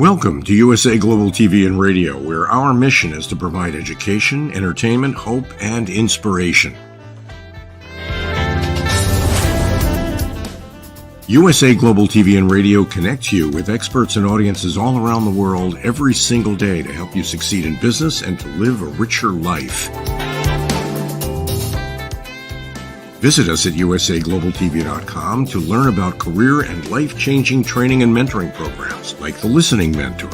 Welcome to USA Global TV and Radio, where our mission is to provide education, entertainment, hope, and inspiration. USA Global TV and Radio connects you with experts and audiences all around the world every single day to help you succeed in business and to live a richer life. Visit us at usaglobaltv.com to learn about career and life-changing training and mentoring programs like the Listening Mentor.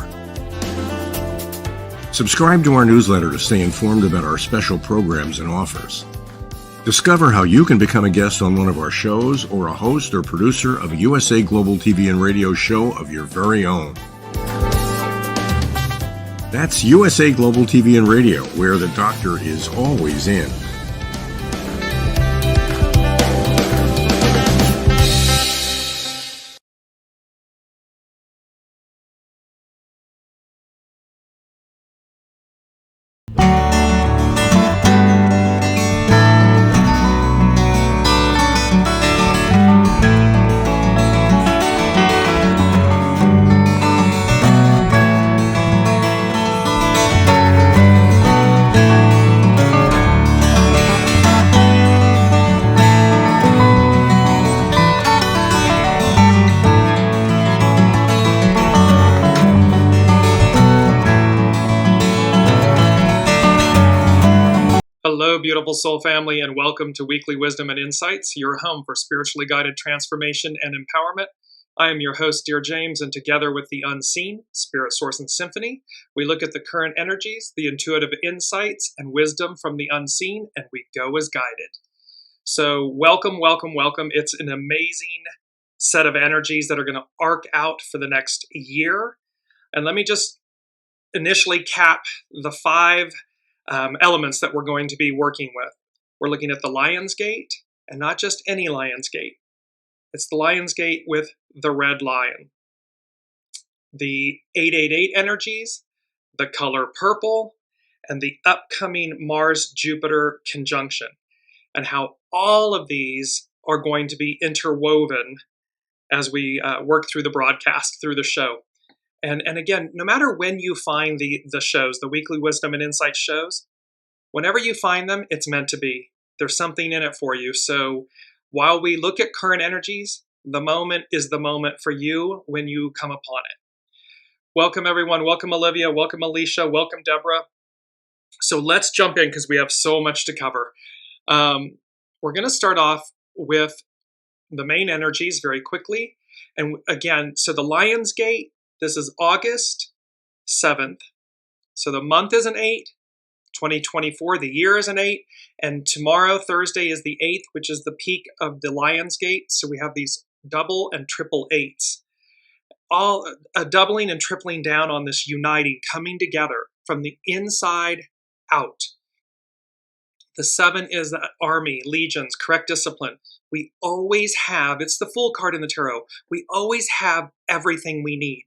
Subscribe to our newsletter to stay informed about our special programs and offers. Discover how you can become a guest on one of our shows or a host or producer of a USA Global TV and Radio show of your very own. That's USA Global TV and Radio, where the doctor is always in. Hello, beautiful soul family, and welcome to Weekly Wisdom and Insights, your home for spiritually guided transformation and empowerment. I am your host, Dearjames, and together with the Unseen, Spirit, Source, and Symphony, we look at the current energies, the intuitive insights, and wisdom from the unseen, and we go as guided. So welcome, welcome, welcome. It's an amazing set of energies that are going to arc out for the next year. And let me just initially cap the five elements that we're going to be working with. We're looking at the Lion's Gate, and not just any Lion's Gate. It's the Lion's Gate with the red lion. The 888 energies, the color purple, and the upcoming Mars-Jupiter conjunction, and how all of these are going to be interwoven as we work through the broadcast, through the show. And again, no matter when you find the shows, the Weekly Wisdom and Insight shows, whenever you find them, it's meant to be. There's something in it for you. So while we look at current energies, the moment is the moment for you when you come upon it. Welcome, everyone. Welcome, Olivia. Welcome, Alicia. Welcome, Deborah. So let's jump in because we have so much to cover. We're going to start off with the main energies very quickly. And again, so the Lion's Gate, this is August 7th. So the month is an 8, 2024, the year is an 8, and tomorrow, Thursday, is the 8th, which is the peak of the Lion's Gate. So we have these double and triple 8s. All doubling and tripling down on this uniting, coming together from the inside out. The 7 is the army, legions, correct discipline. We always have, it's the Fool card in the tarot, we always have everything we need.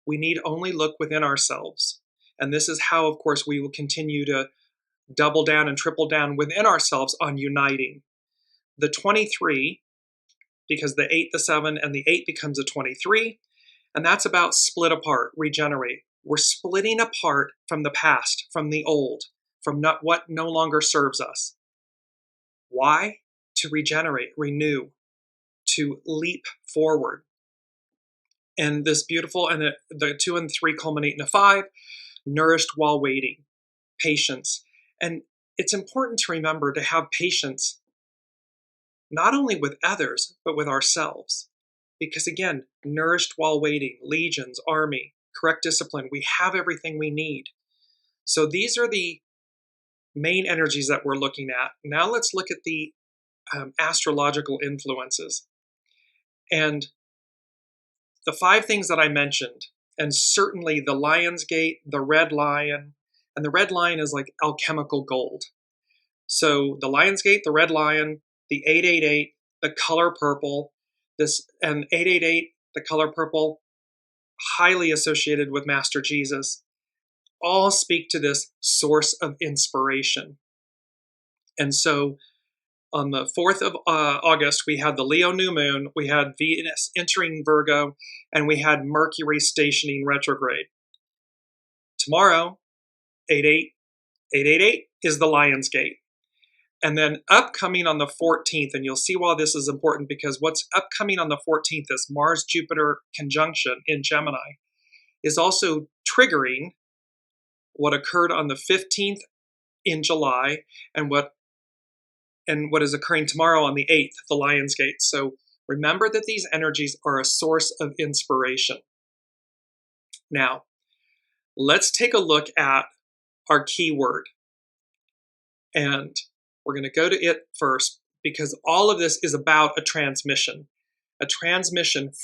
We need only look within ourselves. And this is how, of course, we will continue to double down and triple down within ourselves on uniting. The 23, because the 8, the 7, and the 8 becomes a 23, and that's about split apart, regenerate. We're splitting apart from the past, from the old, from what no longer serves us. Why? To regenerate, renew, to leap forward. And this beautiful, and the 2 and 3 culminate in a 5, nourished while waiting, patience. And it's important to remember to have patience, not only with others, but with ourselves. Because again, nourished while waiting, legions, army, correct discipline, we have everything we need. So these are the main energies that we're looking at. Now let's look at the astrological influences. And the 5 things that I mentioned, and certainly the Lion's Gate, the red lion, and the red lion is like alchemical gold. So the Lion's Gate, the red lion, the 888, the color purple, and 888, the color purple, highly associated with Master Jesus, all speak to this source of inspiration. And so On the 4th of August, we had the Leo new moon, we had Venus entering Virgo, and we had Mercury stationing retrograde. Tomorrow, 888 is the Lion's Gate. And then upcoming on the 14th, and you'll see why this is important, because what's upcoming on the 14th is Mars-Jupiter conjunction in Gemini is also triggering what occurred on the 15th in July and what is occurring tomorrow on the 8th, the Lion's Gate. So remember that these energies are a source of inspiration. Now, let's take a look at our keyword. And we're going to go to it first because all of this is about a transmission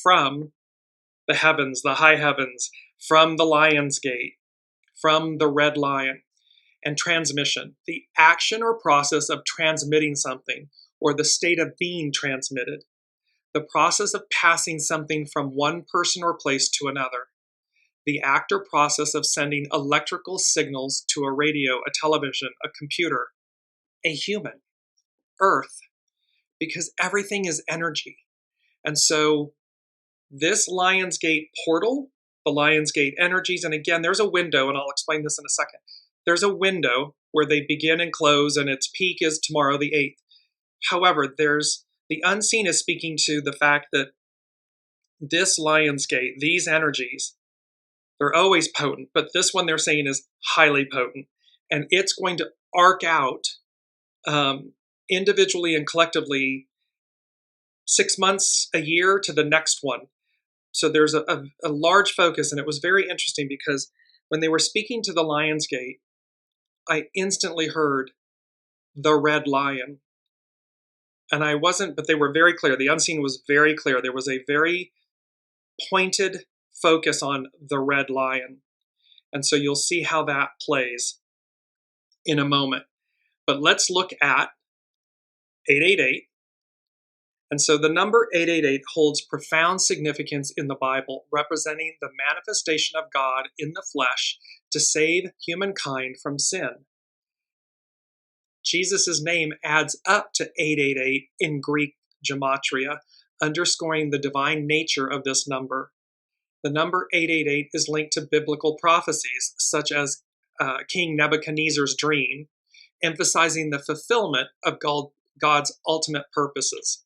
from the heavens, the high heavens, from the Lion's Gate, from the red lion. And transmission, the action or process of transmitting something, or the state of being transmitted, the process of passing something from one person or place to another, the act or process of sending electrical signals to a radio, a television, a computer, a human, Earth, because everything is energy. And so this Lion's Gate portal, the Lion's Gate energies, and again, there's a window, and I'll explain this in a second. There's a window where they begin and close, and its peak is tomorrow, the 8th. However, the unseen is speaking to the fact that this Lion's Gate, these energies, they're always potent, but this one they're saying is highly potent, and it's going to arc out individually and collectively 6 months, a year to the next one. So there's a large focus, and it was very interesting because when they were speaking to the Lion's Gate, I instantly heard the red lion. And I wasn't, but they were very clear. The unseen was very clear. There was a very pointed focus on the red lion. And so you'll see how that plays in a moment. But let's look at 888. And so the number 888 holds profound significance in the Bible, representing the manifestation of God in the flesh to save humankind from sin. Jesus' name adds up to 888 in Greek gematria, underscoring the divine nature of this number. The number 888 is linked to biblical prophecies, such as King Nebuchadnezzar's dream, emphasizing the fulfillment of God's ultimate purposes.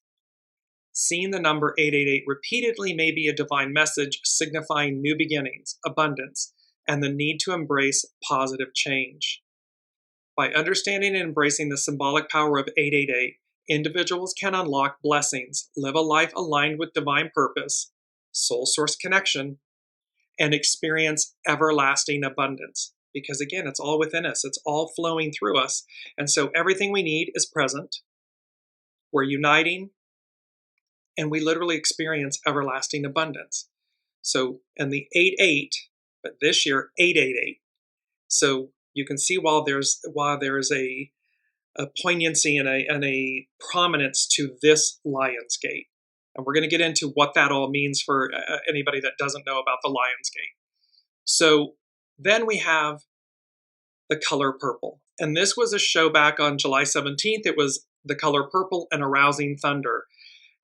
Seeing the number 888 repeatedly may be a divine message signifying new beginnings, abundance, and the need to embrace positive change. By understanding and embracing the symbolic power of 888, individuals can unlock blessings, live a life aligned with divine purpose, soul source connection, and experience everlasting abundance. Because again, it's all within us. It's all flowing through us. And so everything we need is present. We're uniting, and we literally experience everlasting abundance. So, and the 88, but this year, 888. So you can see while there's a poignancy and a prominence to this Lion's Gate. And we're going to get into what that all means for anybody that doesn't know about the Lion's Gate. So then we have the color purple. And this was a show back on July 17th. It was the color purple and arousing thunder.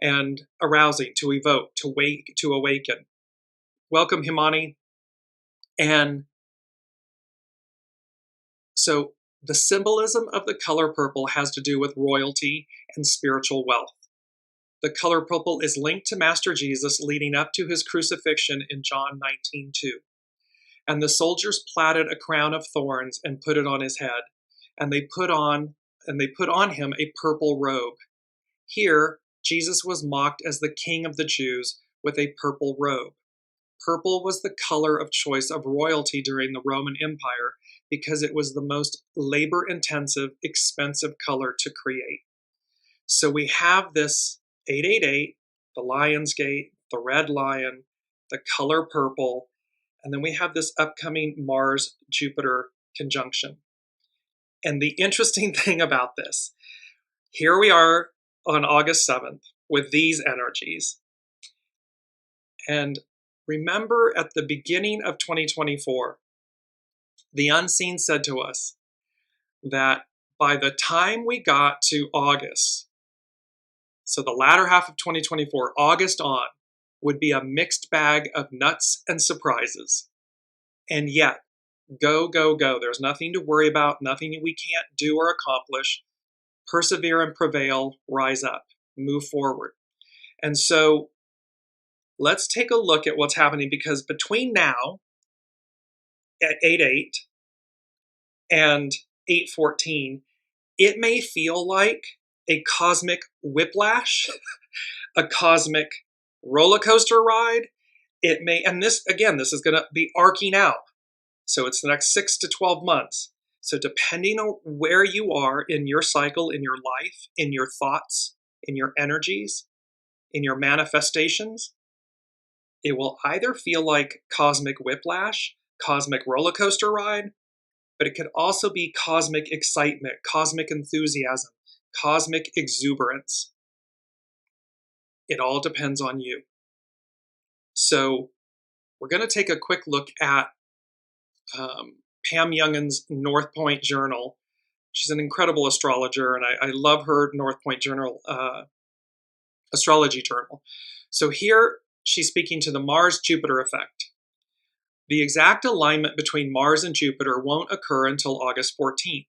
And arousing, to evoke, to wake, to awaken. Welcome, Himani. And so the symbolism of the color purple has to do with royalty and spiritual wealth. The color purple is linked to Master Jesus leading up to his crucifixion in John 19:2. And the soldiers plaited a crown of thorns and put it on his head, and they put on him a purple robe. Here, Jesus was mocked as the King of the Jews with a purple robe. Purple was the color of choice of royalty during the Roman Empire because it was the most labor-intensive, expensive color to create. So we have this 888, the Lion's Gate, the red lion, the color purple, and then we have this upcoming Mars-Jupiter conjunction. And the interesting thing about this, here we are on August 7th with these energies. And remember at the beginning of 2024, the unseen said to us that by the time we got to August, so the latter half of 2024, August on, would be a mixed bag of nuts and surprises. And yet, go, go, go. There's nothing to worry about, nothing we can't do or accomplish. Persevere and prevail, rise up, move forward. And so let's take a look at what's happening, because between now at 8/8 and 8/14, it may feel like a cosmic whiplash, a cosmic roller coaster ride. It may, and this, again, this is going to be arcing out. So it's the next 6 to 12 months. So depending on where you are in your cycle, in your life, in your thoughts, in your energies, in your manifestations, it will either feel like cosmic whiplash, cosmic roller coaster ride, but it could also be cosmic excitement, cosmic enthusiasm, cosmic exuberance. It all depends on you. So we're going to take a quick look at Pam Youngin's North Point Journal. She's an incredible astrologer, and I love her North Point Journal, astrology journal. So here she's speaking to the Mars-Jupiter effect. The exact alignment between Mars and Jupiter won't occur until August 14th,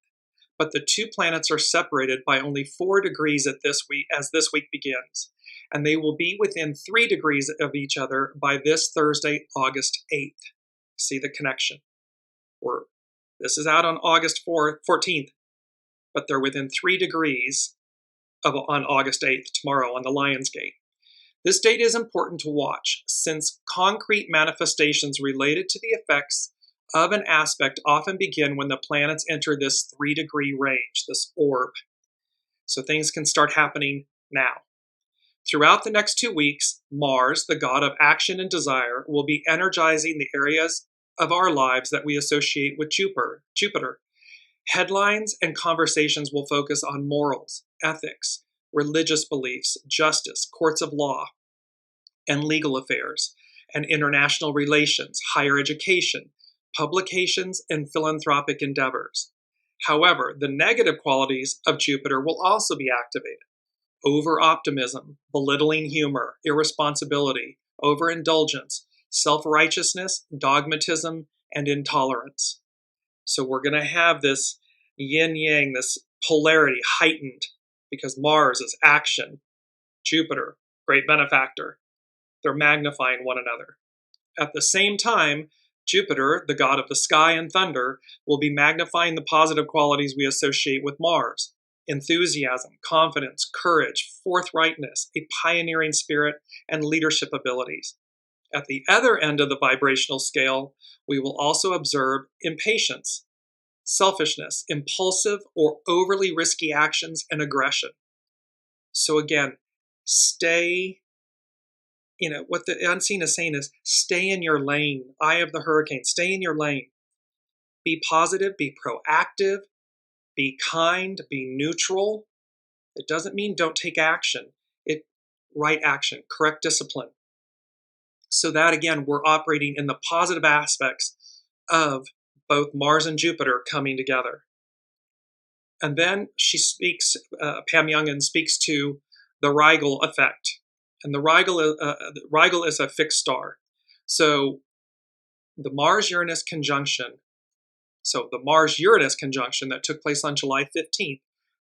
but the two planets are separated by only 4 degrees as this week begins, and they will be within 3 degrees of each other by this Thursday, August 8th. See the connection? This is out on August 14th, but they're within 3 degrees on August 8th, tomorrow, on the Lion's Gate. This date is important to watch, since concrete manifestations related to the effects of an aspect often begin when the planets enter this 3-degree range, this orb. So things can start happening now. Throughout the next 2 weeks, Mars, the god of action and desire, will be energizing the areas of our lives that we associate with Jupiter. Headlines and conversations will focus on morals, ethics, religious beliefs, justice, courts of law, and legal affairs, and international relations, higher education, publications, and philanthropic endeavors. However, the negative qualities of Jupiter will also be activated. Over-optimism, belittling humor, irresponsibility, overindulgence, self-righteousness, dogmatism, and intolerance. So we're going to have this yin-yang, this polarity heightened, because Mars is action, Jupiter, great benefactor. They're magnifying one another. At the same time, Jupiter, the god of the sky and thunder, will be magnifying the positive qualities we associate with Mars: enthusiasm, confidence, courage, forthrightness, a pioneering spirit, and leadership abilities. At the other end of the vibrational scale, we will also observe impatience, selfishness, impulsive or overly risky actions, and aggression. So again, stay, what the unseen is saying is stay in your lane. Eye of the hurricane, stay in your lane. Be positive, be proactive, be kind, be neutral. It doesn't mean don't take action. Right action, correct discipline. So that, again, we're operating in the positive aspects of both Mars and Jupiter coming together. And then she speaks, Pam Youngin speaks to the RIGEL effect. And the RIGEL is a fixed star. So the Mars-Uranus conjunction, that took place on July 15th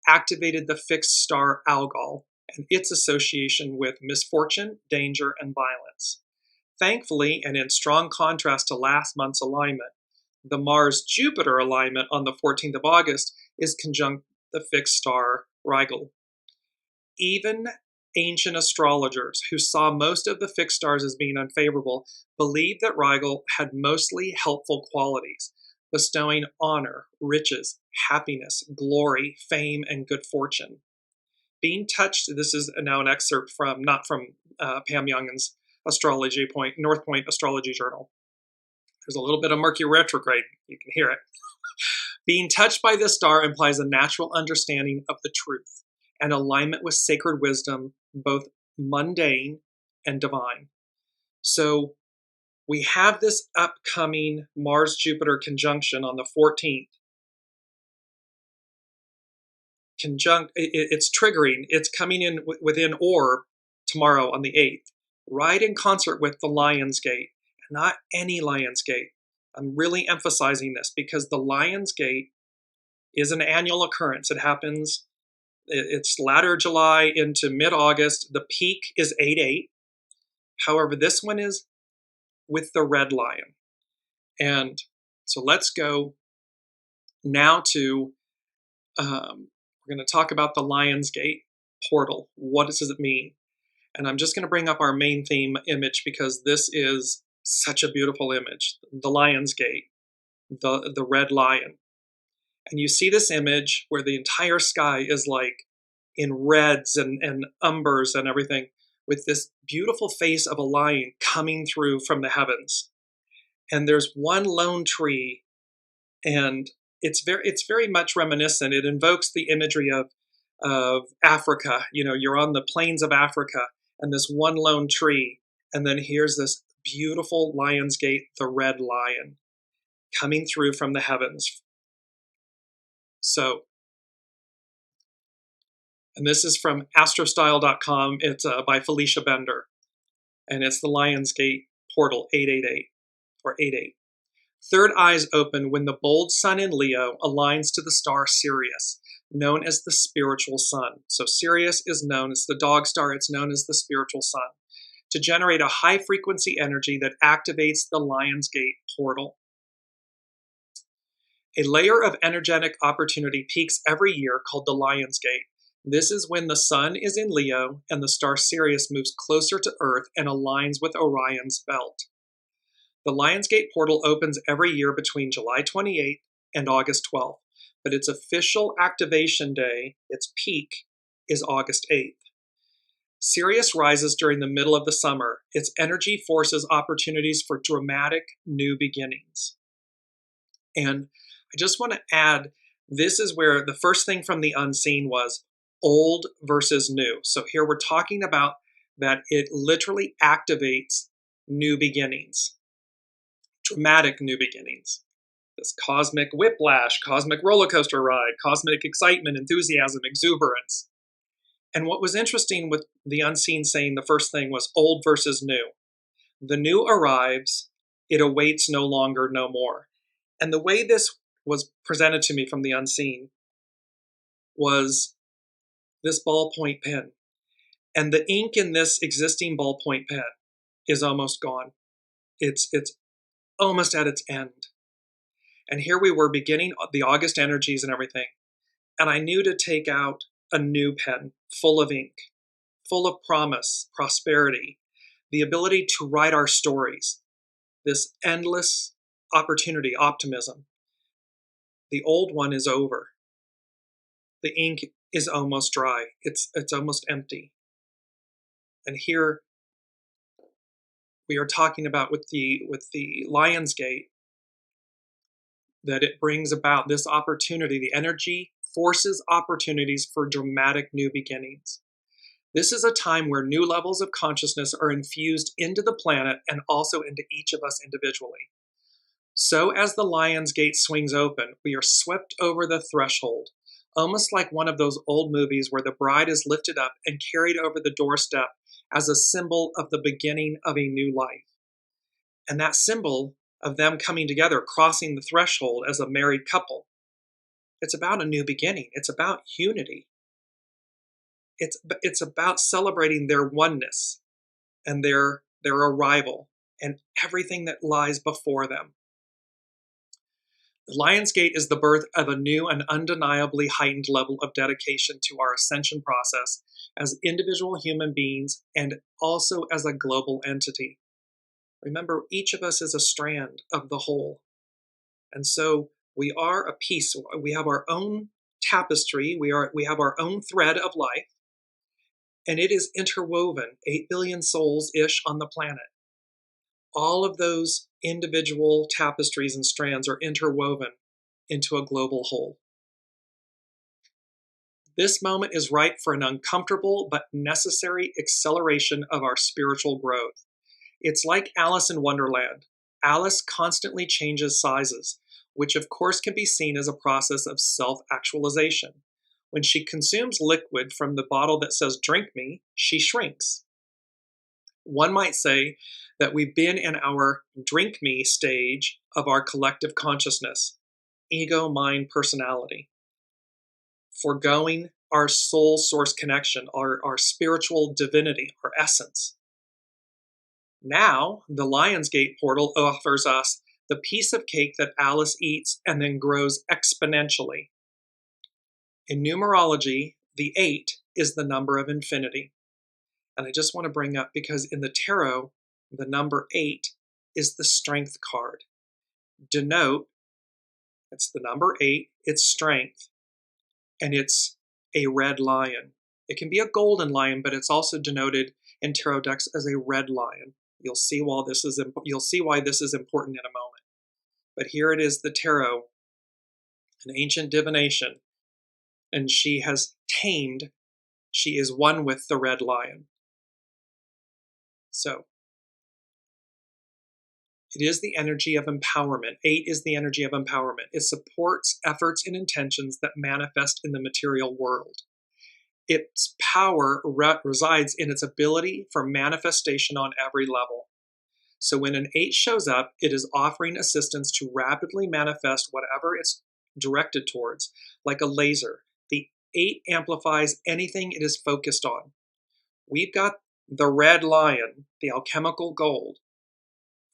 activated the fixed star ALCHEMICAL and its association with misfortune, danger, and violence. Thankfully, and in strong contrast to last month's alignment, the Mars-Jupiter alignment on the 14th of August is conjunct the fixed star RIGEL. Even ancient astrologers who saw most of the fixed stars as being unfavorable believed that RIGEL had mostly helpful qualities, bestowing honor, riches, happiness, glory, fame, and good fortune. Being touched, this is now an excerpt from, not from Pam Youngin's North Point Astrology Journal. There's a little bit of Mercury retrograde, you can hear it. Being touched by this star implies a natural understanding of the truth and alignment with sacred wisdom, both mundane and divine. So we have this upcoming Mars-Jupiter conjunction on the 14th. it's triggering. It's coming in within orb tomorrow on the 8th, right in concert with the Lion's Gate, not any Lion's Gate. I'm really emphasizing this because the Lion's Gate is an annual occurrence. It happens, it's latter July into mid-August. The peak is 8/8. However, this one is with the red lion. And so let's go now to, we're going to talk about the Lion's Gate portal. What does it mean? And I'm just going to bring up our main theme image because this is such a beautiful image. The Lion's Gate, the red lion. And you see this image where the entire sky is like in reds and umbers and everything, with this beautiful face of a lion coming through from the heavens. And there's one lone tree, and it's very much reminiscent. It invokes the imagery of Africa. You know, you're on the plains of Africa, and this one lone tree, and then here's this beautiful Lion's Gate, the red lion, coming through from the heavens. So, and this is from astrostyle.com. It's by Felicia Bender, and it's the Lion's Gate portal 888 or 88. Third eyes open when the bold sun in Leo aligns to the star Sirius, known as the spiritual sun. So Sirius is known as the dog star. It's known as the spiritual sun, to generate a high frequency energy that activates the Lion's Gate portal. A layer of energetic opportunity peaks every year called the Lion's Gate. This is when the sun is in Leo and the star Sirius moves closer to Earth and aligns with Orion's belt. The Lion's Gate portal opens every year between July 28th and August 12th, but its official activation day, its peak, is August 8th. Sirius rises during the middle of the summer. Its energy forces opportunities for dramatic new beginnings. And I just want to add, this is where the first thing from the unseen was old versus new. So here we're talking about that it literally activates new beginnings, dramatic new beginnings. This cosmic whiplash, cosmic roller coaster ride, cosmic excitement, enthusiasm, exuberance. And what was interesting with the unseen saying the first thing was old versus new. The new arrives, it awaits no longer, no more. And the way this was presented to me from the unseen was this ballpoint pen. And the ink in this existing ballpoint pen is almost gone. It's almost at its end. And here we were beginning the August energies and everything. And I knew to take out a new pen full of ink, full of promise, prosperity, the ability to write our stories, this endless opportunity, optimism. The old one is over. The ink is almost dry. It's almost empty. And here we are talking about with the Lion's Gate that it brings about this opportunity. The energy forces opportunities for dramatic new beginnings. This is a time where new levels of consciousness are infused into the planet and also into each of us individually. So as the Lion's Gate swings open, we are swept over the threshold, almost like one of those old movies where the bride is lifted up and carried over the doorstep as a symbol of the beginning of a new life. And that symbol of them coming together, crossing the threshold as a married couple, it's about a new beginning. It's about unity. It's about celebrating their oneness and their arrival and everything that lies before them. The Lion's Gate is the birth of a new and undeniably heightened level of dedication to our ascension process as individual human beings and also as a global entity. Remember, each of us is a strand of the whole. And so we are a piece. We have our own tapestry. We have our own thread of life. And it is interwoven, 8 billion souls-ish on the planet. All of those individual tapestries and strands are interwoven into a global whole. This moment is ripe for an uncomfortable but necessary acceleration of our spiritual growth. It's like Alice in Wonderland. Alice constantly changes sizes, which of course can be seen as a process of self-actualization. When she consumes liquid from the bottle that says drink me, she shrinks. One might say that we've been in our drink me stage of our collective consciousness, ego, mind, personality, foregoing our soul source connection, our spiritual divinity, our essence. Now, the Lionsgate portal offers us the piece of cake that Alice eats and then grows exponentially. In numerology, the 8 is the number of infinity. And I just want to bring up, because in the tarot, the number 8 is the strength card. Denote, it's the number 8, it's strength, and it's a red lion. It can be a golden lion, but it's also denoted in tarot decks as a red lion. You'll see why this is important in a moment. But here it is, the tarot, an ancient divination, and she has tamed, she is one with the red lion. So, it is the energy of empowerment. 8 is the energy of empowerment. It supports efforts and intentions that manifest in the material world. Its power resides in its ability for manifestation on every level. So when an 8 shows up, it is offering assistance to rapidly manifest whatever it's directed towards, like a laser. The 8 amplifies anything it is focused on. We've got the red lion, the alchemical gold,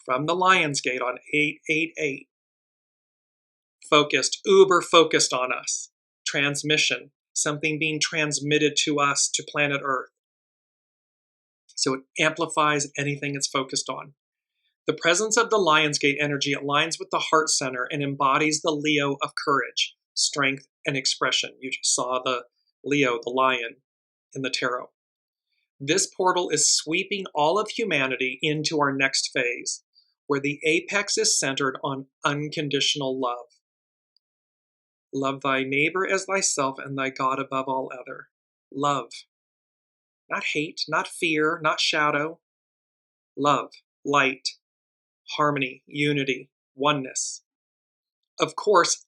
from the Lionsgate on 888. Focused, uber focused on us. Transmission, something being transmitted to us, to planet Earth. So it amplifies anything it's focused on. The presence of the Lionsgate energy aligns with the heart center and embodies the Leo of courage, strength, and expression. You just saw the Leo, the lion, in the tarot. This portal is sweeping all of humanity into our next phase, where the apex is centered on unconditional love. Love thy neighbor as thyself and thy God above all other. Love. Not hate, not fear, not shadow. Love, light, harmony, unity, oneness. Of course,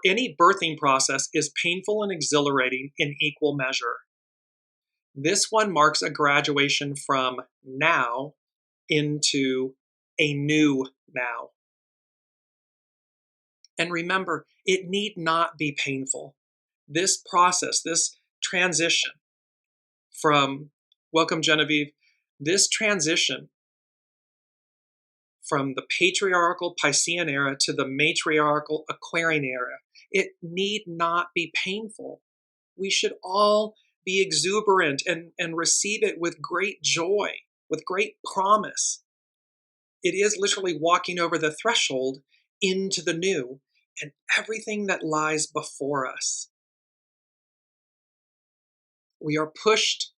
any birthing process is painful and exhilarating in equal measure. This one marks a graduation from now into a new now. And remember, it need not be painful. This process, this transition from, welcome Genevieve, this transition from the patriarchal Piscean era to the matriarchal Aquarian era, it need not be painful. We should all be exuberant and receive it with great joy, with great promise. It is literally walking over the threshold into the new and everything that lies before us. We are pushed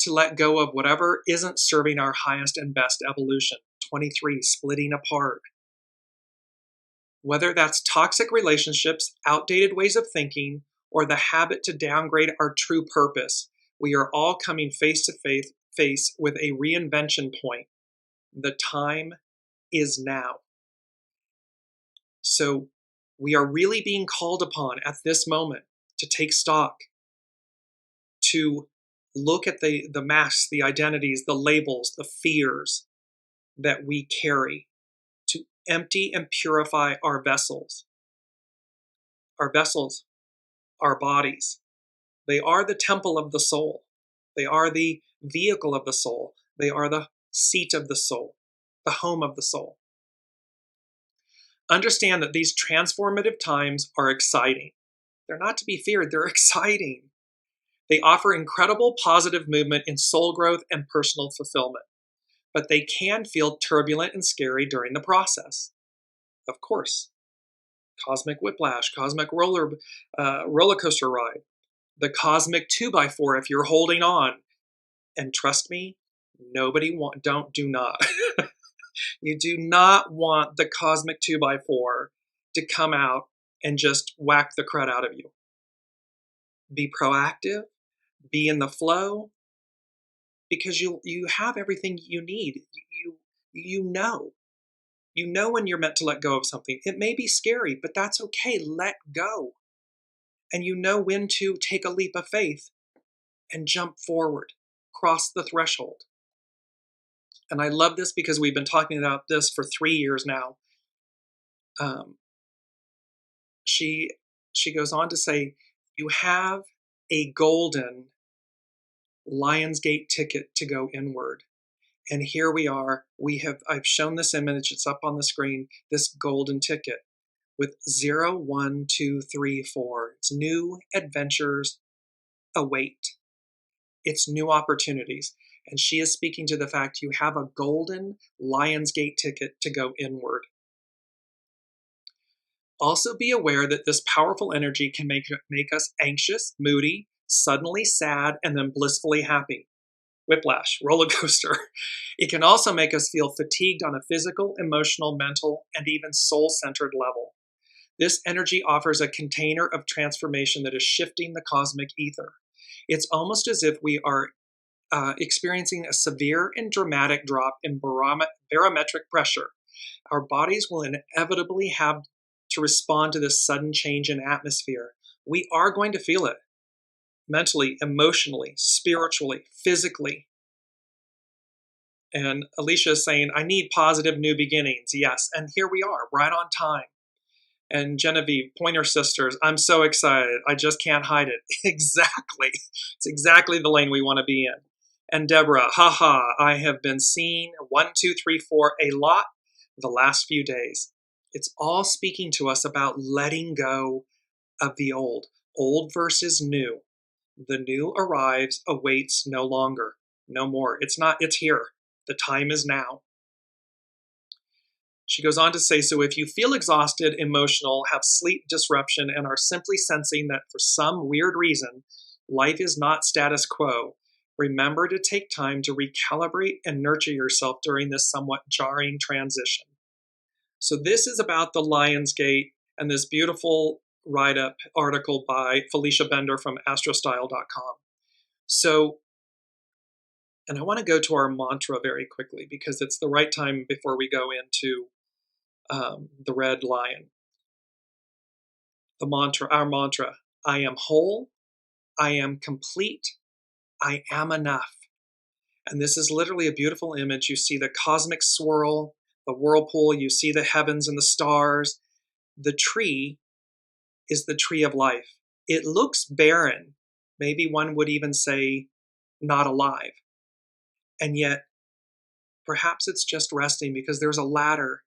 to let go of whatever isn't serving our highest and best evolution. 23, splitting apart. Whether that's toxic relationships, outdated ways of thinking, or the habit to downgrade our true purpose, we are all coming face to face with a reinvention point. The time is now. So we are really being called upon at this moment to take stock, to look at the masks, the identities, the labels, the fears that we carry, to empty and purify our vessels. Our vessels, our bodies, they are the temple of the soul. They are the vehicle of the soul. They are the seat of the soul, the home of the soul. Understand that these transformative times are exciting. They're not to be feared, they're exciting. They offer incredible positive movement in soul growth and personal fulfillment, but they can feel turbulent and scary during the process. Of course, cosmic whiplash, cosmic roller coaster ride, the cosmic 2x4 if you're holding on. And trust me, do not. You do not want the cosmic 2x4 to come out and just whack the crud out of you. Be proactive, be in the flow, because you have everything you need. You know when you're meant to let go of something. It may be scary, but that's okay. Let go. and you know when to take a leap of faith and jump forward, cross the threshold. And I love this because we've been talking about this for 3 years now. She goes on to say, you have a golden Lionsgate ticket to go inward. And here we are. I've shown this image, it's up on the screen, this golden ticket with 0, 1, 2, 3, 4. It's new adventures await. It's new opportunities. And she is speaking to the fact you have a golden Lionsgate ticket to go inward. Also be aware that this powerful energy can make us anxious, moody, suddenly sad, and then blissfully happy. Whiplash, roller coaster. It can also make us feel fatigued on a physical, emotional, mental, and even soul-centered level. This energy offers a container of transformation that is shifting the cosmic ether. It's almost as if we are experiencing a severe and dramatic drop in barometric pressure. Our bodies will inevitably have to respond to this sudden change in atmosphere. We are going to feel it mentally, emotionally, spiritually, physically. And Alicia is saying, I need positive new beginnings. Yes, and here we are, right on time. And Genevieve, Pointer Sisters, I'm so excited. I just can't hide it. Exactly. It's exactly the lane we want to be in. And Deborah, haha, I have been seeing 1, 2, 3, 4 a lot the last few days. It's all speaking to us about letting go of the old versus new. The new arrives, awaits no longer, no more. It's not, it's here. The time is now. She goes on to say, so if you feel exhausted, emotional, have sleep disruption, and are simply sensing that for some weird reason, life is not status quo, remember to take time to recalibrate and nurture yourself during this somewhat jarring transition. So this is about the Lionsgate and this beautiful write-up article by Felicia Bender from astrostyle.com. So, and I want to go to our mantra very quickly because it's the right time before we go into the red lion. Our mantra, I am whole, I am complete, I am enough. And this is literally a beautiful image. You see the cosmic swirl, the whirlpool, you see the heavens and the stars. The tree is the tree of life. It looks barren. Maybe one would even say not alive. And yet, perhaps it's just resting because there's a ladder.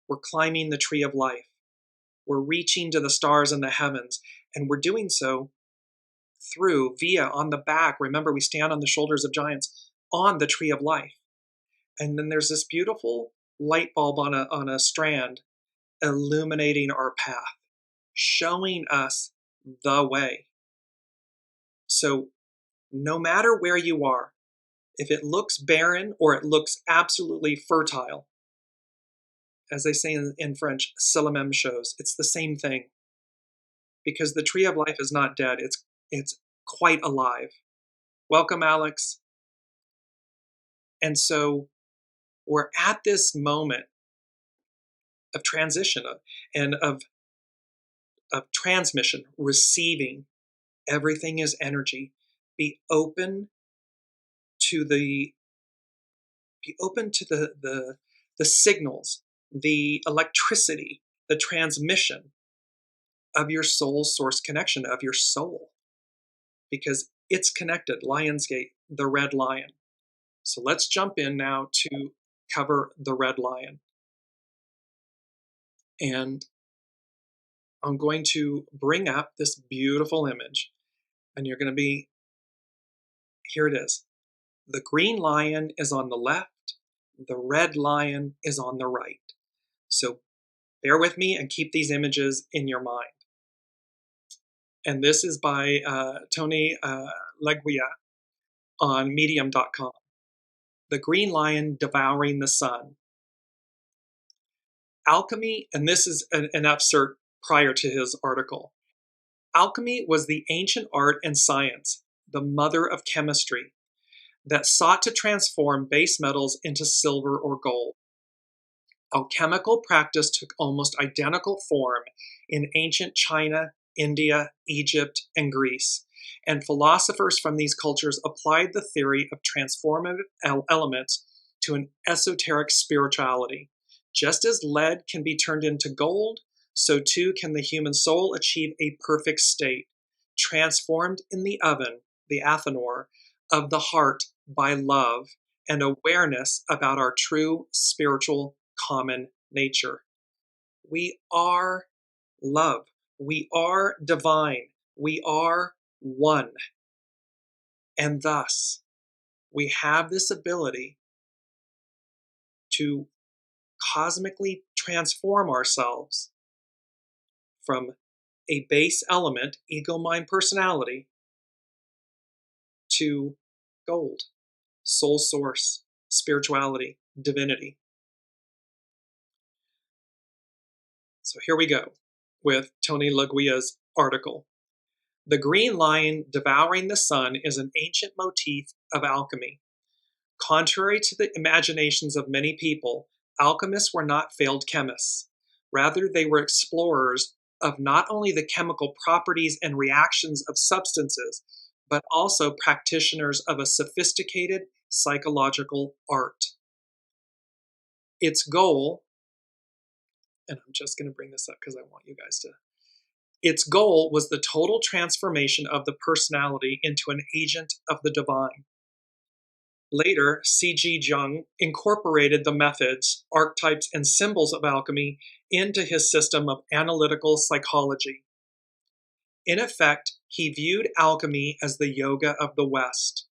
We're climbing the tree of life. We're reaching to the stars and the heavens, and we're doing so on the back. Remember, we stand on the shoulders of giants on the tree of life. And then there's this beautiful light bulb on a strand illuminating our path, showing us the way. So no matter where you are, if it looks barren or it looks absolutely fertile, as they say in French, c'est la même chose. It's the same thing. Because the tree of life is not dead. It's quite alive. Welcome, Alex. And so we're at this moment of transition and of transmission, receiving. Everything is energy. Be open to the signals, the electricity, the transmission of your soul's source connection, of your soul, because it's connected. Lionsgate, the red lion. So let's jump in now to cover the red lion. And I'm going to bring up this beautiful image, and you're going to be, here it is. The green lion is on the left, the red lion is on the right. So bear with me and keep these images in your mind. And this is by Tony Leguia on medium.com. The green lion devouring the sun. Alchemy, and this is an excerpt prior to his article. Alchemy was the ancient art and science, the mother of chemistry, that sought to transform base metals into silver or gold. Alchemical practice took almost identical form in ancient China, India, Egypt, and Greece. And philosophers from these cultures applied the theory of transformative elements to an esoteric spirituality. Just as lead can be turned into gold, so too can the human soul achieve a perfect state, transformed in the oven, the athanor, of the heart by love and awareness about our true spiritual common nature. We are love. We are divine. We are one. And thus, we have this ability to cosmically transform ourselves from a base element, ego, mind, personality, to gold, soul source, spirituality, divinity. So here we go with Tony Laguia's article. The green lion devouring the sun is an ancient motif of alchemy. Contrary to the imaginations of many people, alchemists were not failed chemists. Rather, they were explorers of not only the chemical properties and reactions of substances, but also practitioners of a sophisticated psychological art. Its goal, and I'm just going to bring this up because I want you guys to, its goal was the total transformation of the personality into an agent of the divine. Later, C.G. Jung incorporated the methods, archetypes, and symbols of alchemy into his system of analytical psychology. In effect, he viewed alchemy as the yoga of the West.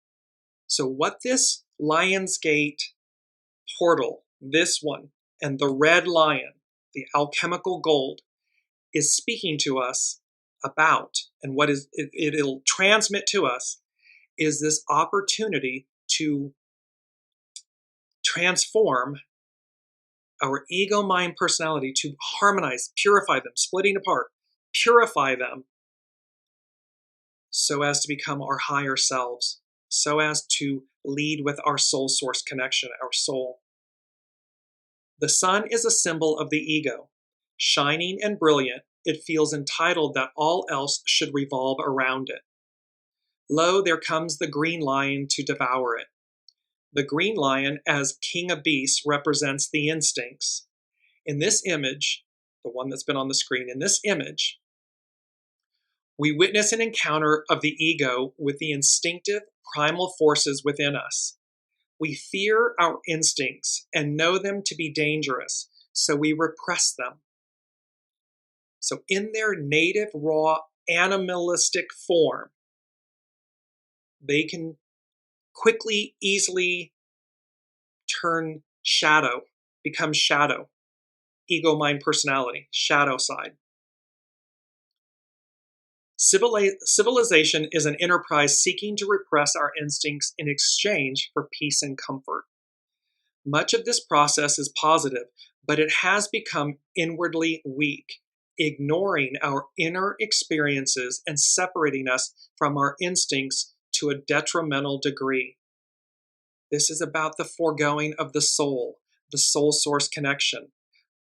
So what this Lion's Gate portal, this one, and the red lion, the alchemical gold, is speaking to us about, and what is it'll transmit to us, is this opportunity to transform our ego, mind, personality, to harmonize, purify them, splitting apart, purify them so as to become our higher selves, so as to lead with our soul source connection, our soul. The sun is a symbol of the ego. Shining and brilliant, it feels entitled that all else should revolve around it. Lo, there comes the green lion to devour it. The green lion, as king of beasts, represents the instincts. In this image, the one that's been on the screen, in this image, we witness an encounter of the ego with the instinctive primal forces within us. We fear our instincts and know them to be dangerous, so we repress them. So in their native, raw, animalistic form, they can quickly, easily turn shadow, become shadow, ego, mind, personality, shadow side. Civilization is an enterprise seeking to repress our instincts in exchange for peace and comfort. Much of this process is positive, but it has become inwardly weak, ignoring our inner experiences and separating us from our instincts to a detrimental degree. This is about the foregoing of the soul source connection,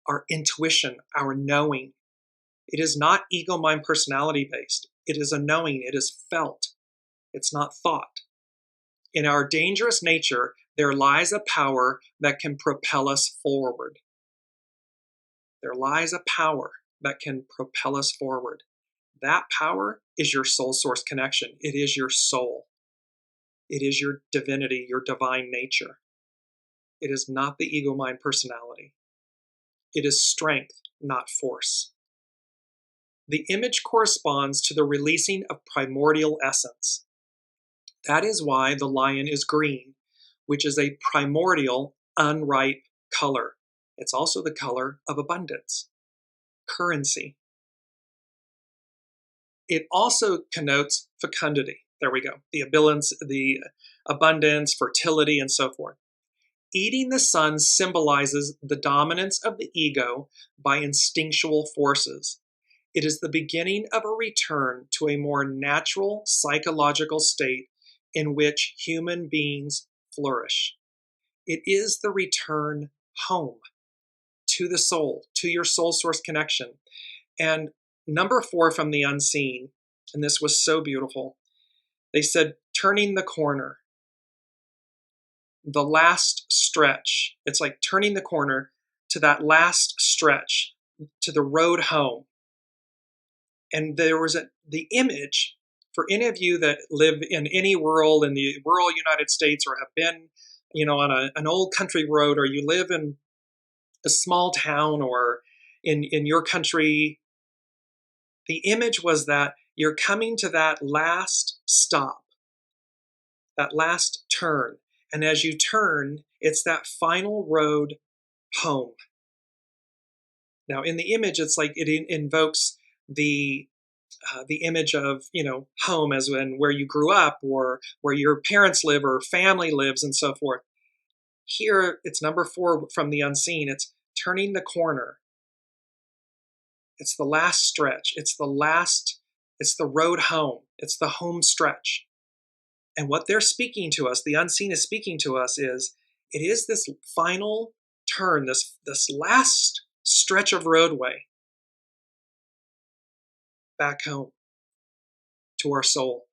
our intuition, our knowing. It is not ego, mind, personality based. It is a knowing. It is felt. It's not thought. In our dangerous nature, there lies a power that can propel us forward. There lies a power that can propel us forward. That power is your soul source connection. It is your soul. It is your divinity, your divine nature. It is not the ego, mind, personality. It is strength, not force. The image corresponds to the releasing of primordial essence. That is why the lion is green, which is a primordial, unripe color. It's also the color of abundance, currency. It also connotes fecundity. There we go. The abundance, fertility, and so forth. Eating the sun symbolizes the dominance of the ego by instinctual forces. It is the beginning of a return to a more natural psychological state in which human beings flourish. It is the return home to the soul, to your soul source connection. And number 4 from the unseen, and this was so beautiful. They said, turning the corner, the last stretch. It's like turning the corner to that last stretch, to the road home. And there was the image for any of you that live in any rural, in the rural United States, or have been, on an old country road, or you live in a small town, or in your country. The image was that you're coming to that last stop, that last turn. And as you turn, it's that final road home. Now, in the image, it's like it invokes the image of, home as in where you grew up, or where your parents live, or family lives, and so forth. Here, it's number 4 from the unseen. It's turning the corner. It's the last stretch. It's the road home. It's the home stretch. And what they're speaking to us, the unseen is speaking to us, is it is this final turn, this last stretch of roadway back home to our soul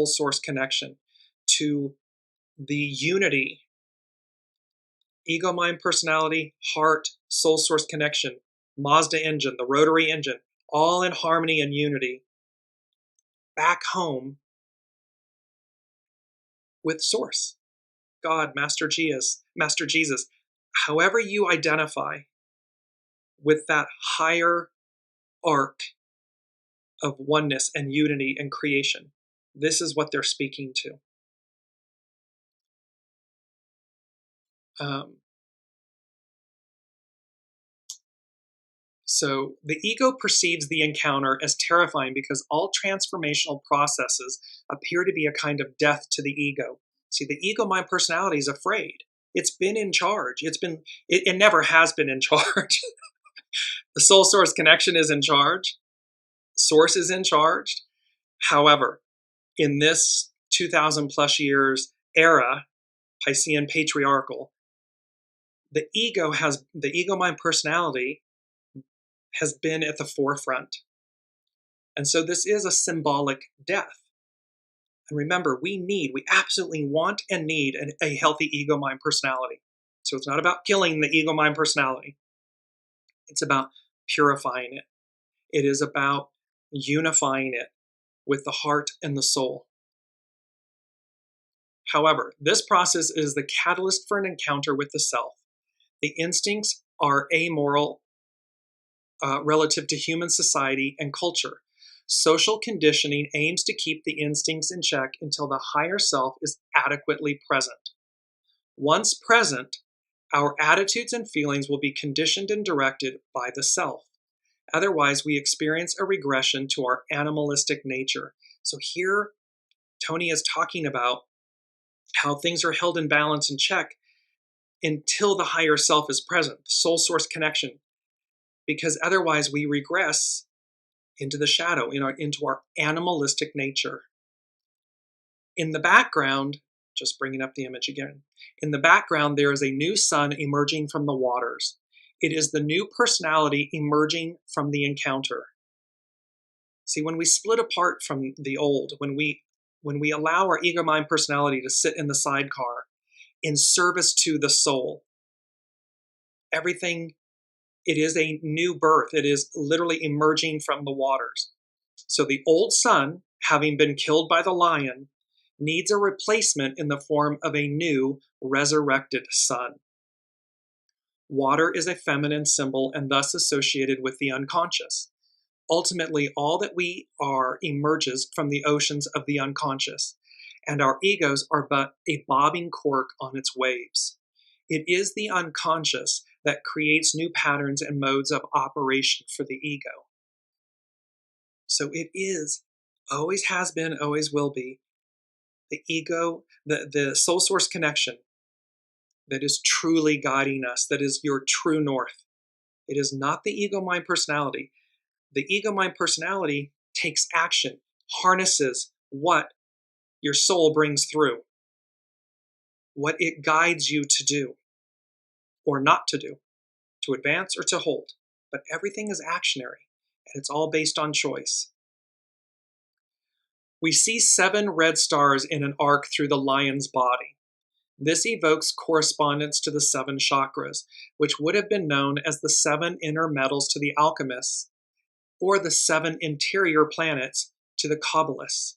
source connection, to the unity, ego, mind, personality, heart, soul source connection, Mazda engine, the rotary engine, all in harmony and unity, back home with Source, God, Master Jesus, however you identify with that higher arc of oneness and unity and creation. This is what they're speaking to. So the ego perceives the encounter as terrifying because all transformational processes appear to be a kind of death to the ego. See, the ego mind personality is afraid. It's been in charge. It never has been in charge. The soul source connection is in charge. Source is in charge. However, in this 2,000 plus years era, Piscean patriarchal, the ego mind personality has been at the forefront. And so this is a symbolic death. And remember, we absolutely want and need a healthy ego mind personality. So it's not about killing the ego mind personality. It's about purifying it. It is about unifying it with the heart and the soul. However, this process is the catalyst for an encounter with the self. The instincts are amoral relative to human society and culture. Social conditioning aims to keep the instincts in check until the higher self is adequately present. Once present, our attitudes and feelings will be conditioned and directed by the self. Otherwise, we experience a regression to our animalistic nature. So here, Tony is talking about how things are held in balance and check until the higher self is present, the soul source connection. Because otherwise we regress into the shadow, into our animalistic nature. In the background, just bringing up the image again, in the background there is a new sun emerging from the waters. It is the new personality emerging from the encounter. See, when we split apart from the old, when we allow our ego mind personality to sit in the sidecar in service to the soul, everything, it is a new birth. It is literally emerging from the waters. So the old sun, having been killed by the lion, needs a replacement in the form of a new resurrected sun. Water is a feminine symbol and thus associated with the unconscious. Ultimately, all that we are emerges from the oceans of the unconscious, and our egos are but a bobbing cork on its waves. It is the unconscious that creates new patterns and modes of operation for the ego. So it is, always has been, always will be, the ego, the soul source connection that is truly guiding us, that is your true north. It is not the ego mind personality. The ego mind personality takes action, harnesses what your soul brings through, what it guides you to do or not to do, to advance or to hold. But everything is actionary. and it's all based on choice. We see 7 red stars in an arc through the lion's body. This evokes correspondence to the 7 chakras, which would have been known as the 7 inner metals to the alchemists, or the 7 interior planets to the Kabbalists.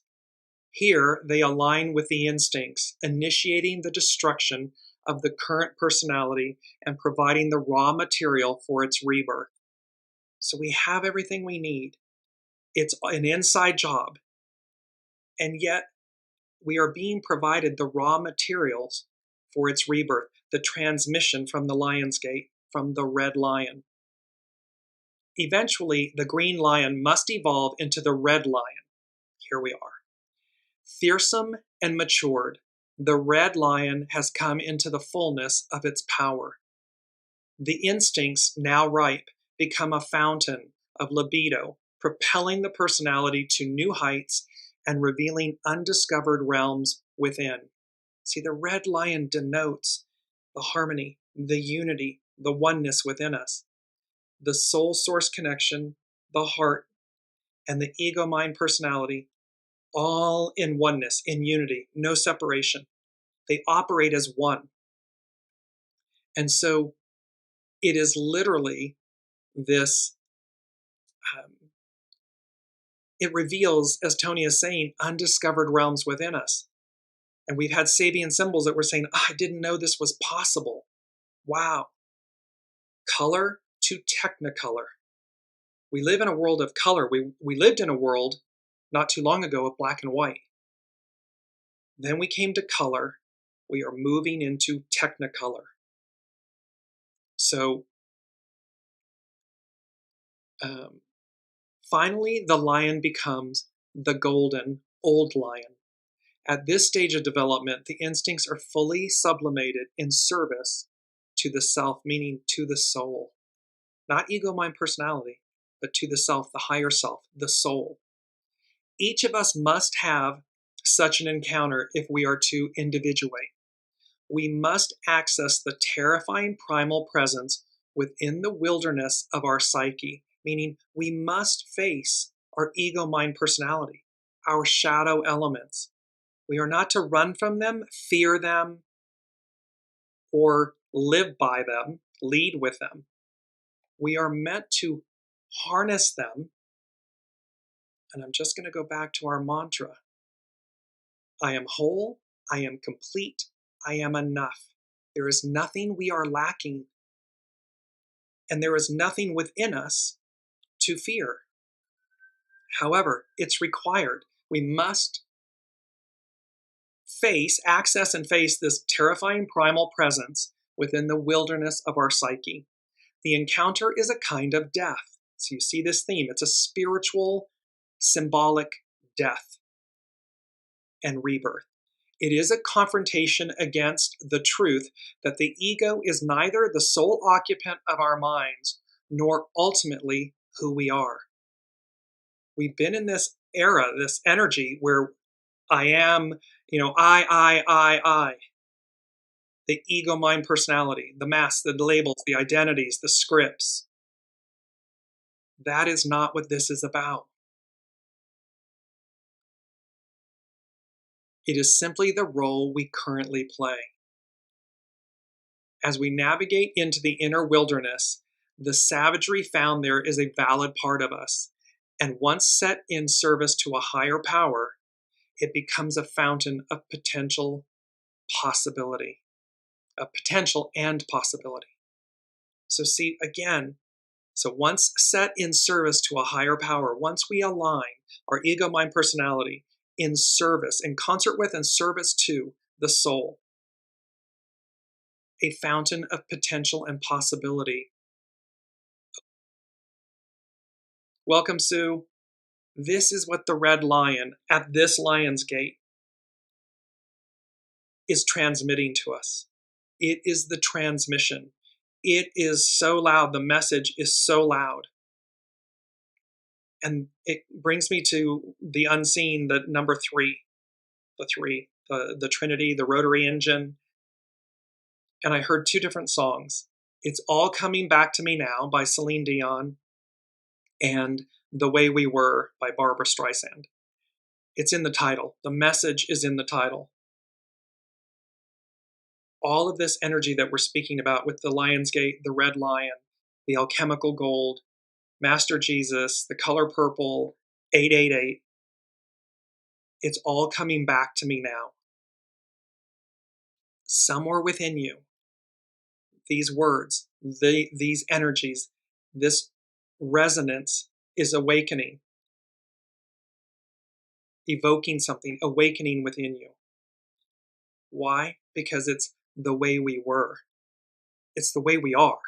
Here, they align with the instincts, initiating the destruction of the current personality and providing the raw material for its rebirth. So we have everything we need. It's an inside job. And yet, we are being provided the raw materials for its rebirth, the transmission from the lion's gate, from the red lion. Eventually, the green lion must evolve into the red lion. Here we are. Fearsome and matured, the red lion has come into the fullness of its power. The instincts, now ripe, become a fountain of libido, propelling the personality to new heights and revealing undiscovered realms within. See, the red lion denotes the harmony, the unity, the oneness within us, the soul source connection, the heart, and the ego-mind personality, all in oneness, in unity, no separation. They operate as one. And so it is literally this, it reveals, as Tony is saying, undiscovered realms within us. And we've had Sabian symbols that were saying, I didn't know this was possible. Wow. Color to technicolor. We live in a world of color. We lived in a world not too long ago of black and white. Then we came to color. We are moving into technicolor. So finally, the lion becomes the golden old lion. At this stage of development, the instincts are fully sublimated in service to the self, meaning to the soul. Not ego, mind, personality, but to the self, the higher self, the soul. Each of us must have such an encounter if we are to individuate. We must access the terrifying primal presence within the wilderness of our psyche, meaning we must face our ego, mind, personality, our shadow elements. We are not to run from them, fear them, or live by them, lead with them. We are meant to harness them. And I'm just going to go back to our mantra. I am whole, I am complete, I am enough. There is nothing we are lacking. And there is nothing within us to fear. However, it's required. We must access and face this terrifying primal presence within the wilderness of our psyche. The encounter is a kind of death. So you see this theme. It's a spiritual, symbolic death and rebirth. It is a confrontation against the truth that the ego is neither the sole occupant of our minds, nor ultimately who we are. We've been in this era, this energy where I am, I. The ego, mind, personality, the masks, the labels, the identities, the scripts. That is not what this is about. It is simply the role we currently play. As we navigate into the inner wilderness, the savagery found there is a valid part of us. And once set in service to a higher power, it becomes a fountain of potential possibility, of potential and possibility. So see, again, so once set in service to a higher power, once we align our ego, mind, personality in service, in concert with and service to the soul, a fountain of potential and possibility. Welcome, Sue. This is what the red lion at this lion's gate is transmitting to us. It is the transmission. It is so loud. The message is so loud. And it brings me to the unseen, the number 3, the Trinity, the rotary engine. And I heard 2 different songs. It's All Coming Back to Me Now by Celine Dion and The Way We Were by Barbara Streisand. It's in the title. The message is in the title. All of this energy that we're speaking about with the Lion's Gate, the Red Lion, the Alchemical Gold, Master Jesus, the color purple, 888, it's all coming back to me now. Somewhere within you, these words, these energies, this resonance is awakening, evoking something, awakening within you. Why? Because it's the way we were. It's the way we are,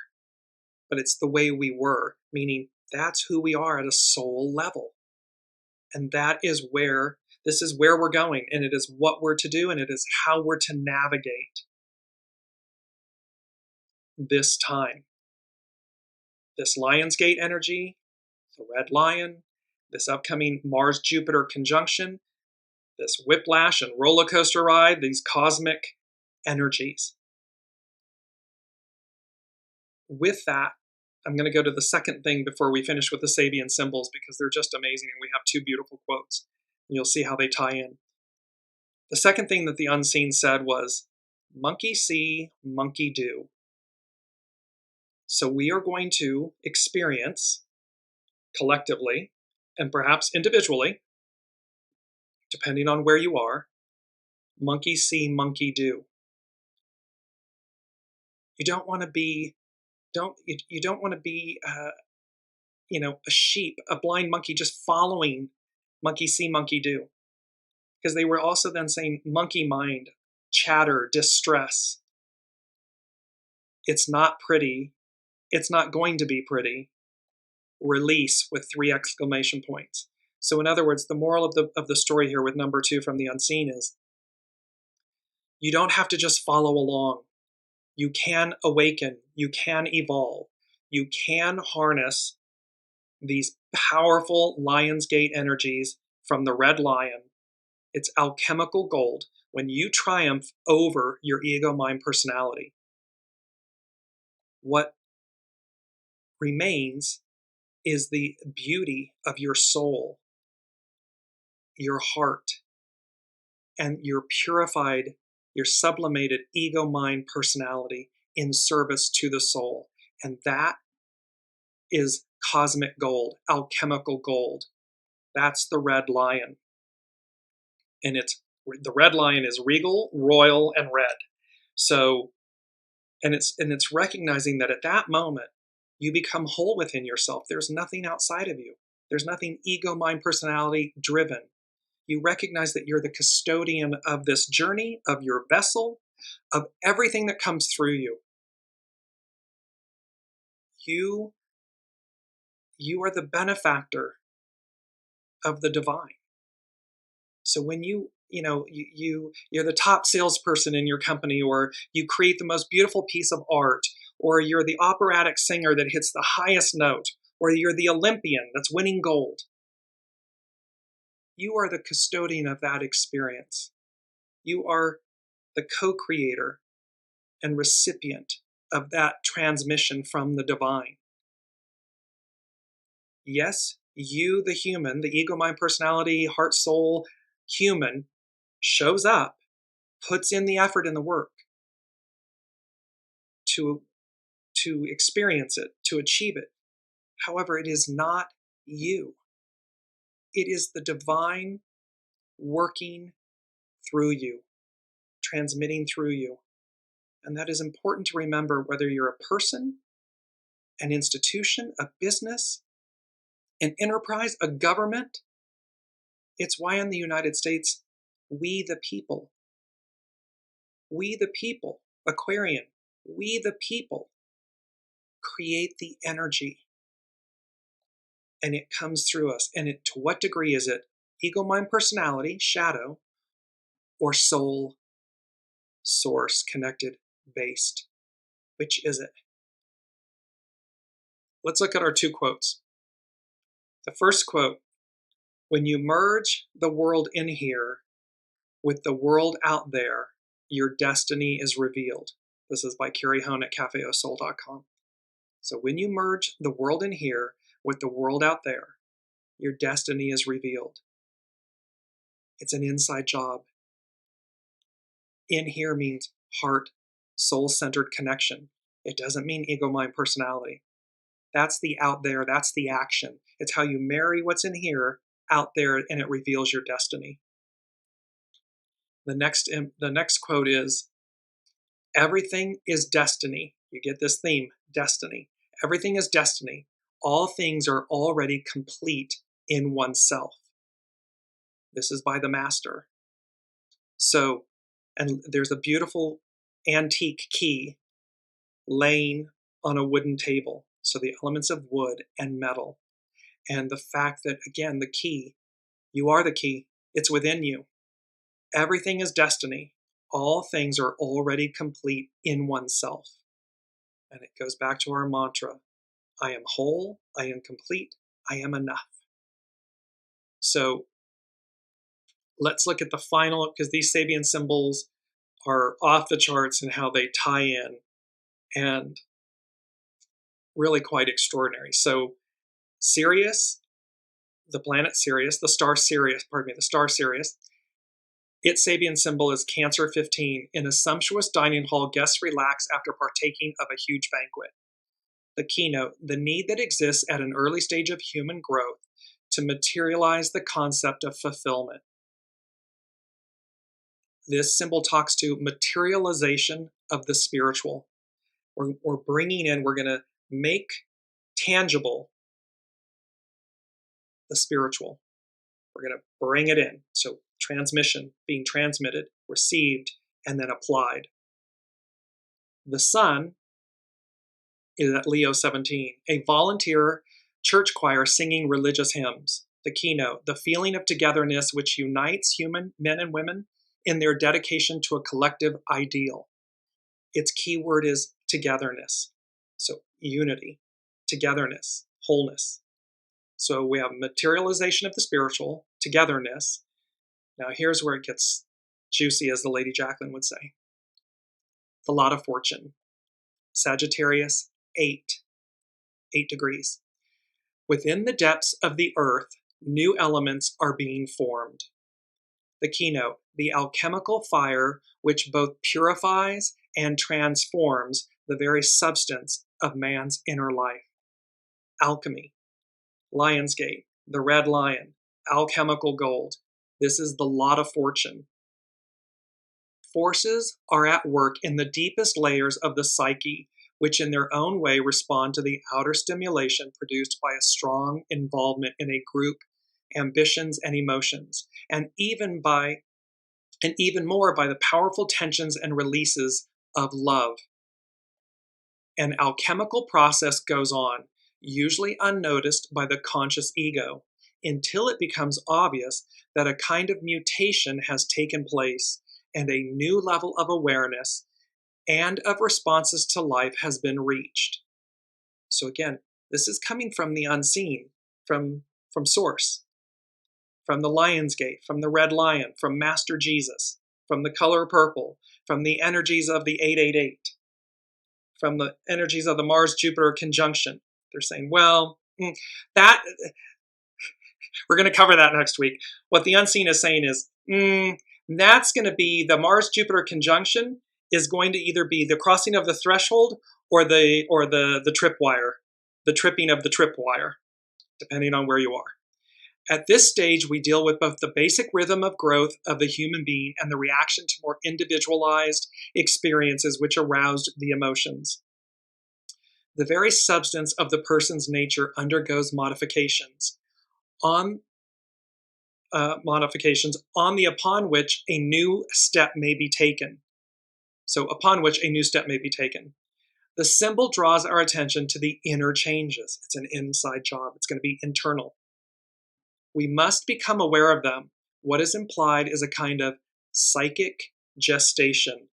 but it's the way we were, meaning that's who we are at a soul level. And that is where, this is where we're going, and it is what we're to do, and it is how we're to navigate this time. This Lionsgate energy, the Red Lion, this upcoming Mars-Jupiter conjunction, this whiplash and roller coaster ride, these cosmic energies. With that, I'm going to go to the second thing before we finish with the Sabian symbols, because they're just amazing, and we have two beautiful quotes, and you'll see how they tie in. The second thing that the unseen said was, monkey see, monkey do. So we are going to experience collectively, and perhaps individually, depending on where you are, monkey see, monkey do. You don't want to be, you don't want to be, a sheep, a blind monkey just following monkey see, monkey do. Because they were also then saying monkey mind, chatter, distress. It's not pretty. It's not going to be pretty. Release with 3 exclamation points. So in other words, the moral of the story here with number 2 from the unseen is, you don't have to just follow along. You can awaken. You can evolve. You can harness these powerful Lionsgate energies from the Red Lion. It's alchemical gold when you triumph over your ego, mind, personality. What remains is the beauty of your soul, your heart, and your purified, your sublimated ego, mind, personality in service to the soul. And that is cosmic gold, alchemical gold. That's the Red Lion. And the Red Lion is regal, royal, and red. So, and it's recognizing that at that moment, you become whole within yourself. There's nothing outside of you. There's nothing ego, mind, personality driven. You recognize that you're the custodian of this journey, of your vessel, of everything that comes through you. You are the benefactor of the divine. So when you're the top salesperson in your company, or you create the most beautiful piece of art, or you're the operatic singer that hits the highest note, or you're the Olympian that's winning gold, you are the custodian of that experience. You are the co-creator and recipient of that transmission from the divine. Yes, you, the human, the ego, mind, personality, heart, soul, human, shows up, puts in the effort and the work to experience it, to achieve it. However, it is not you. It is the divine working through you, transmitting through you. And that is important to remember, whether you're a person, an institution, a business, an enterprise, a government. It's why in the United States, we the people, Aquarian, we the people create the energy. And it comes through us. And to what degree is it ego, mind, personality, shadow, or soul, source, connected, based? Which is it? Let's look at our 2 quotes. The first quote, when you merge the world in here with the world out there, your destiny is revealed. This is by Carrie Hone at cafeosoul.com. So when you merge the world in here with the world out there, your destiny is revealed. It's an inside job. In here means heart, soul-centered connection. It doesn't mean ego, mind, personality. That's the out there, that's the action. It's how you marry what's in here out there, and it reveals your destiny. The next quote is, everything is destiny. You get this theme, destiny. Everything is destiny. All things are already complete in oneself. This is by the master. So, and there's a beautiful antique key laying on a wooden table. So the elements of wood and metal. And the fact that, again, the key, you are the key. It's within you. Everything is destiny. All things are already complete in oneself. And it goes back to our mantra. I am whole. I am complete. I am enough. So let's look at the final, because these Sabian symbols are off the charts in how they tie in and really quite extraordinary. So Sirius, the planet Sirius, the star Sirius, its Sabian symbol is Cancer 15. In a sumptuous dining hall, guests relax after partaking of a huge banquet. The keynote, the need that exists at an early stage of human growth to materialize the concept of fulfillment. This symbol talks to materialization of the spiritual. We're bringing in, we're going to make tangible the spiritual. We're going to bring it in. So transmission, being transmitted, received, and then applied. The sun is at Leo 17, a volunteer church choir singing religious hymns. The keynote, the feeling of togetherness which unites human men and women in their dedication to a collective ideal. Its key word is togetherness. So unity, togetherness, wholeness. So we have materialization of the spiritual, togetherness. Now here's where it gets juicy, as the Lady Jacqueline would say. The lot of fortune. Sagittarius, 8 degrees. Within the depths of the earth, new elements are being formed. The keynote, the alchemical fire which both purifies and transforms the very substance of man's inner life. Alchemy, Lionsgate, the red lion, alchemical gold. This is the lot of fortune. Forces are at work in the deepest layers of the psyche, which in their own way respond to the outer stimulation produced by a strong involvement in a group, ambitions and emotions, and even more by the powerful tensions and releases of love. An alchemical process goes on, usually unnoticed by the conscious ego, until it becomes obvious that a kind of mutation has taken place and a new level of awareness and of responses to life has been reached. So again, this is coming from the unseen, from source, from the Lion's Gate, from the red lion, from Master Jesus, from the color purple, from the energies of the 888, from the energies of the Mars-Jupiter conjunction. They're saying, well, that we're going to cover that next week. What the unseen is saying is, that's going to be the Mars-Jupiter conjunction is going to either be the crossing of the threshold or the tripwire, the tripping of the tripwire, depending on where you are. At this stage, we deal with both the basic rhythm of growth of the human being and the reaction to more individualized experiences which aroused the emotions. The very substance of the person's nature undergoes modifications on upon which a new step may be taken. So upon which a new step may be taken. The symbol draws our attention to the inner changes. It's an inside job. It's going to be internal. We must become aware of them. What is implied is a kind of psychic gestation.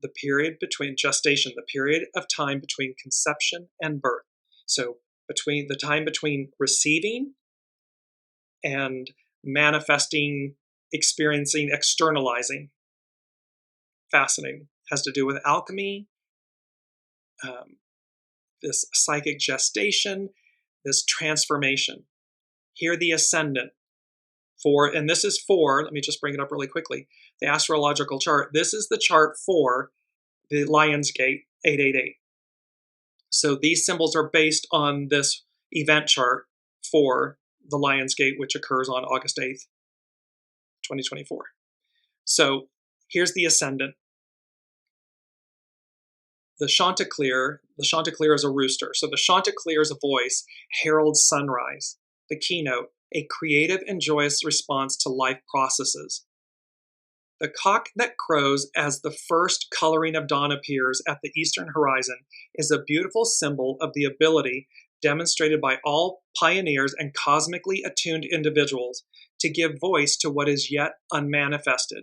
The period between gestation, the period of time between conception and birth. So between the time between receiving and manifesting, experiencing, externalizing. Fascinating. Has to do with alchemy, this psychic gestation, this transformation. Here the ascendant. For, and this is for, let me just bring it up really quickly, the astrological chart. This is the chart for the Lion's Gate 888. So these symbols are based on this event chart for the Lion's Gate, which occurs on August 8th, 2024. So here's the ascendant. The Chanticleer is a rooster. So the Chanticleer's voice heralds sunrise, the keynote, a creative and joyous response to life processes. The cock that crows as the first coloring of dawn appears at the eastern horizon is a beautiful symbol of the ability demonstrated by all pioneers and cosmically attuned individuals to give voice to what is yet unmanifested.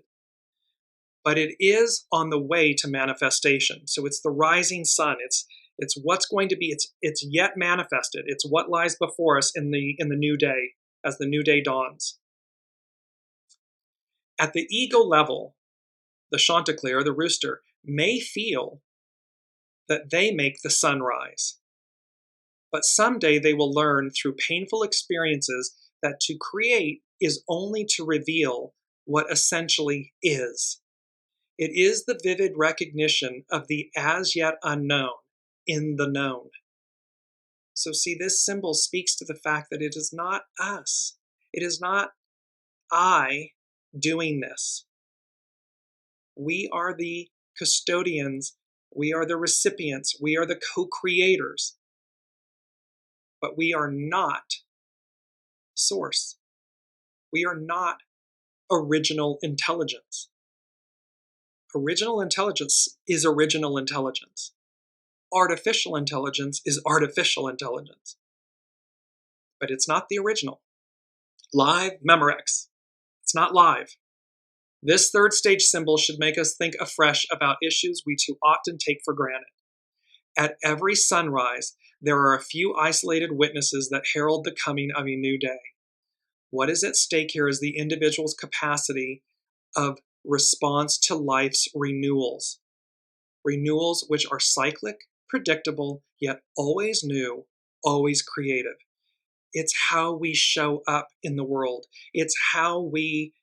But it is on the way to manifestation. So it's the rising sun. It's what's going to be. It's yet manifested. It's what lies before us in the new day as the new day dawns. At the ego level, the Chanticleer, the rooster, may feel that they make the sun rise. But someday they will learn through painful experiences that to create is only to reveal what essentially is. It is the vivid recognition of the as yet unknown in the known. So see, this symbol speaks to the fact that it is not us. It is not I doing this. We are the custodians. We are the recipients. We are the co-creators. But we are not source. We are not original intelligence. Original intelligence is original intelligence. Artificial intelligence is artificial intelligence. But it's not the original. Live Memorex. It's not live. This third stage symbol should make us think afresh about issues we too often take for granted. At every sunrise, there are a few isolated witnesses that herald the coming of a new day. What is at stake here is the individual's capacity of response to life's renewals. Renewals which are cyclic, predictable, yet always new, always creative. It's how we show up in the world. It's how we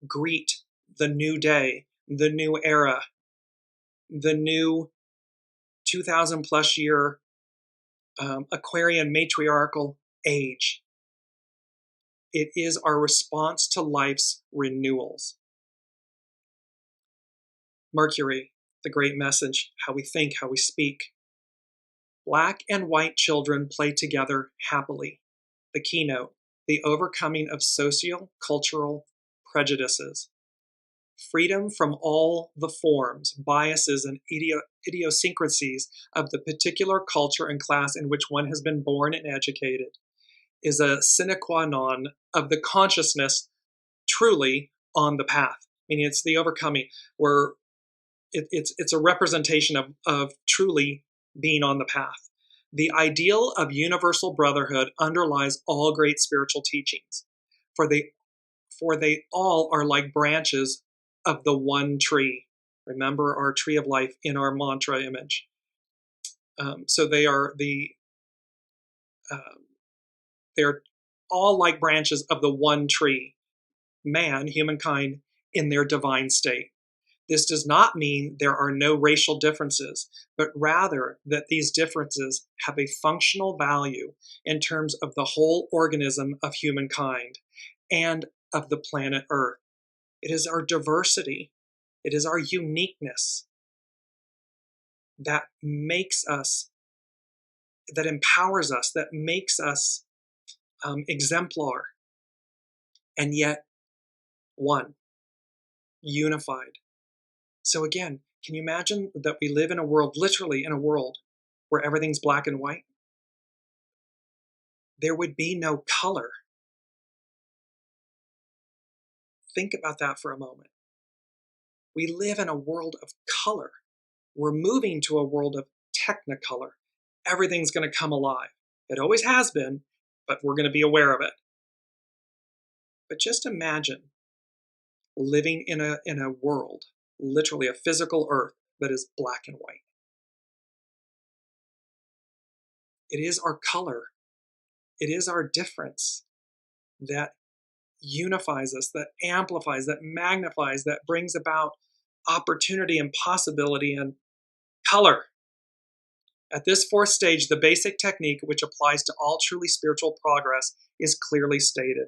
greet the new day, the new era, the new 2,000 plus year Aquarian matriarchal age. It is our response to life's renewals. Mercury, the great message, how we think, how we speak. Black and white children play together happily. The keynote, the overcoming of socio-cultural prejudices. Freedom from all the forms, biases, and idiosyncrasies of the particular culture and class in which one has been born and educated is a sine qua non of the consciousness truly on the path. Meaning it's the overcoming, where it's a representation of truly being on the path. The ideal of universal brotherhood underlies all great spiritual teachings, for they all are like branches of the one tree. Remember our tree of life in our mantra image. So they are all like branches of the one tree, man, humankind, in their divine state. This does not mean there are no racial differences, but rather that these differences have a functional value in terms of the whole organism of humankind and of the planet Earth. It is our diversity, it is our uniqueness that makes us, that empowers us, that makes us exemplar, and yet one, unified. So again, can you imagine that we live in a world, literally in a world, where everything's black and white? There would be no color. Think about that for a moment. We live in a world of color. We're moving to a world of technicolor. Everything's going to come alive. It always has been, but we're going to be aware of it. But just imagine living in a world, literally a physical earth, that is black and white. It is our color. It is our difference that unifies us, that amplifies, that magnifies, that brings about opportunity and possibility and color. At this fourth stage, the basic technique, which applies to all truly spiritual progress, is clearly stated.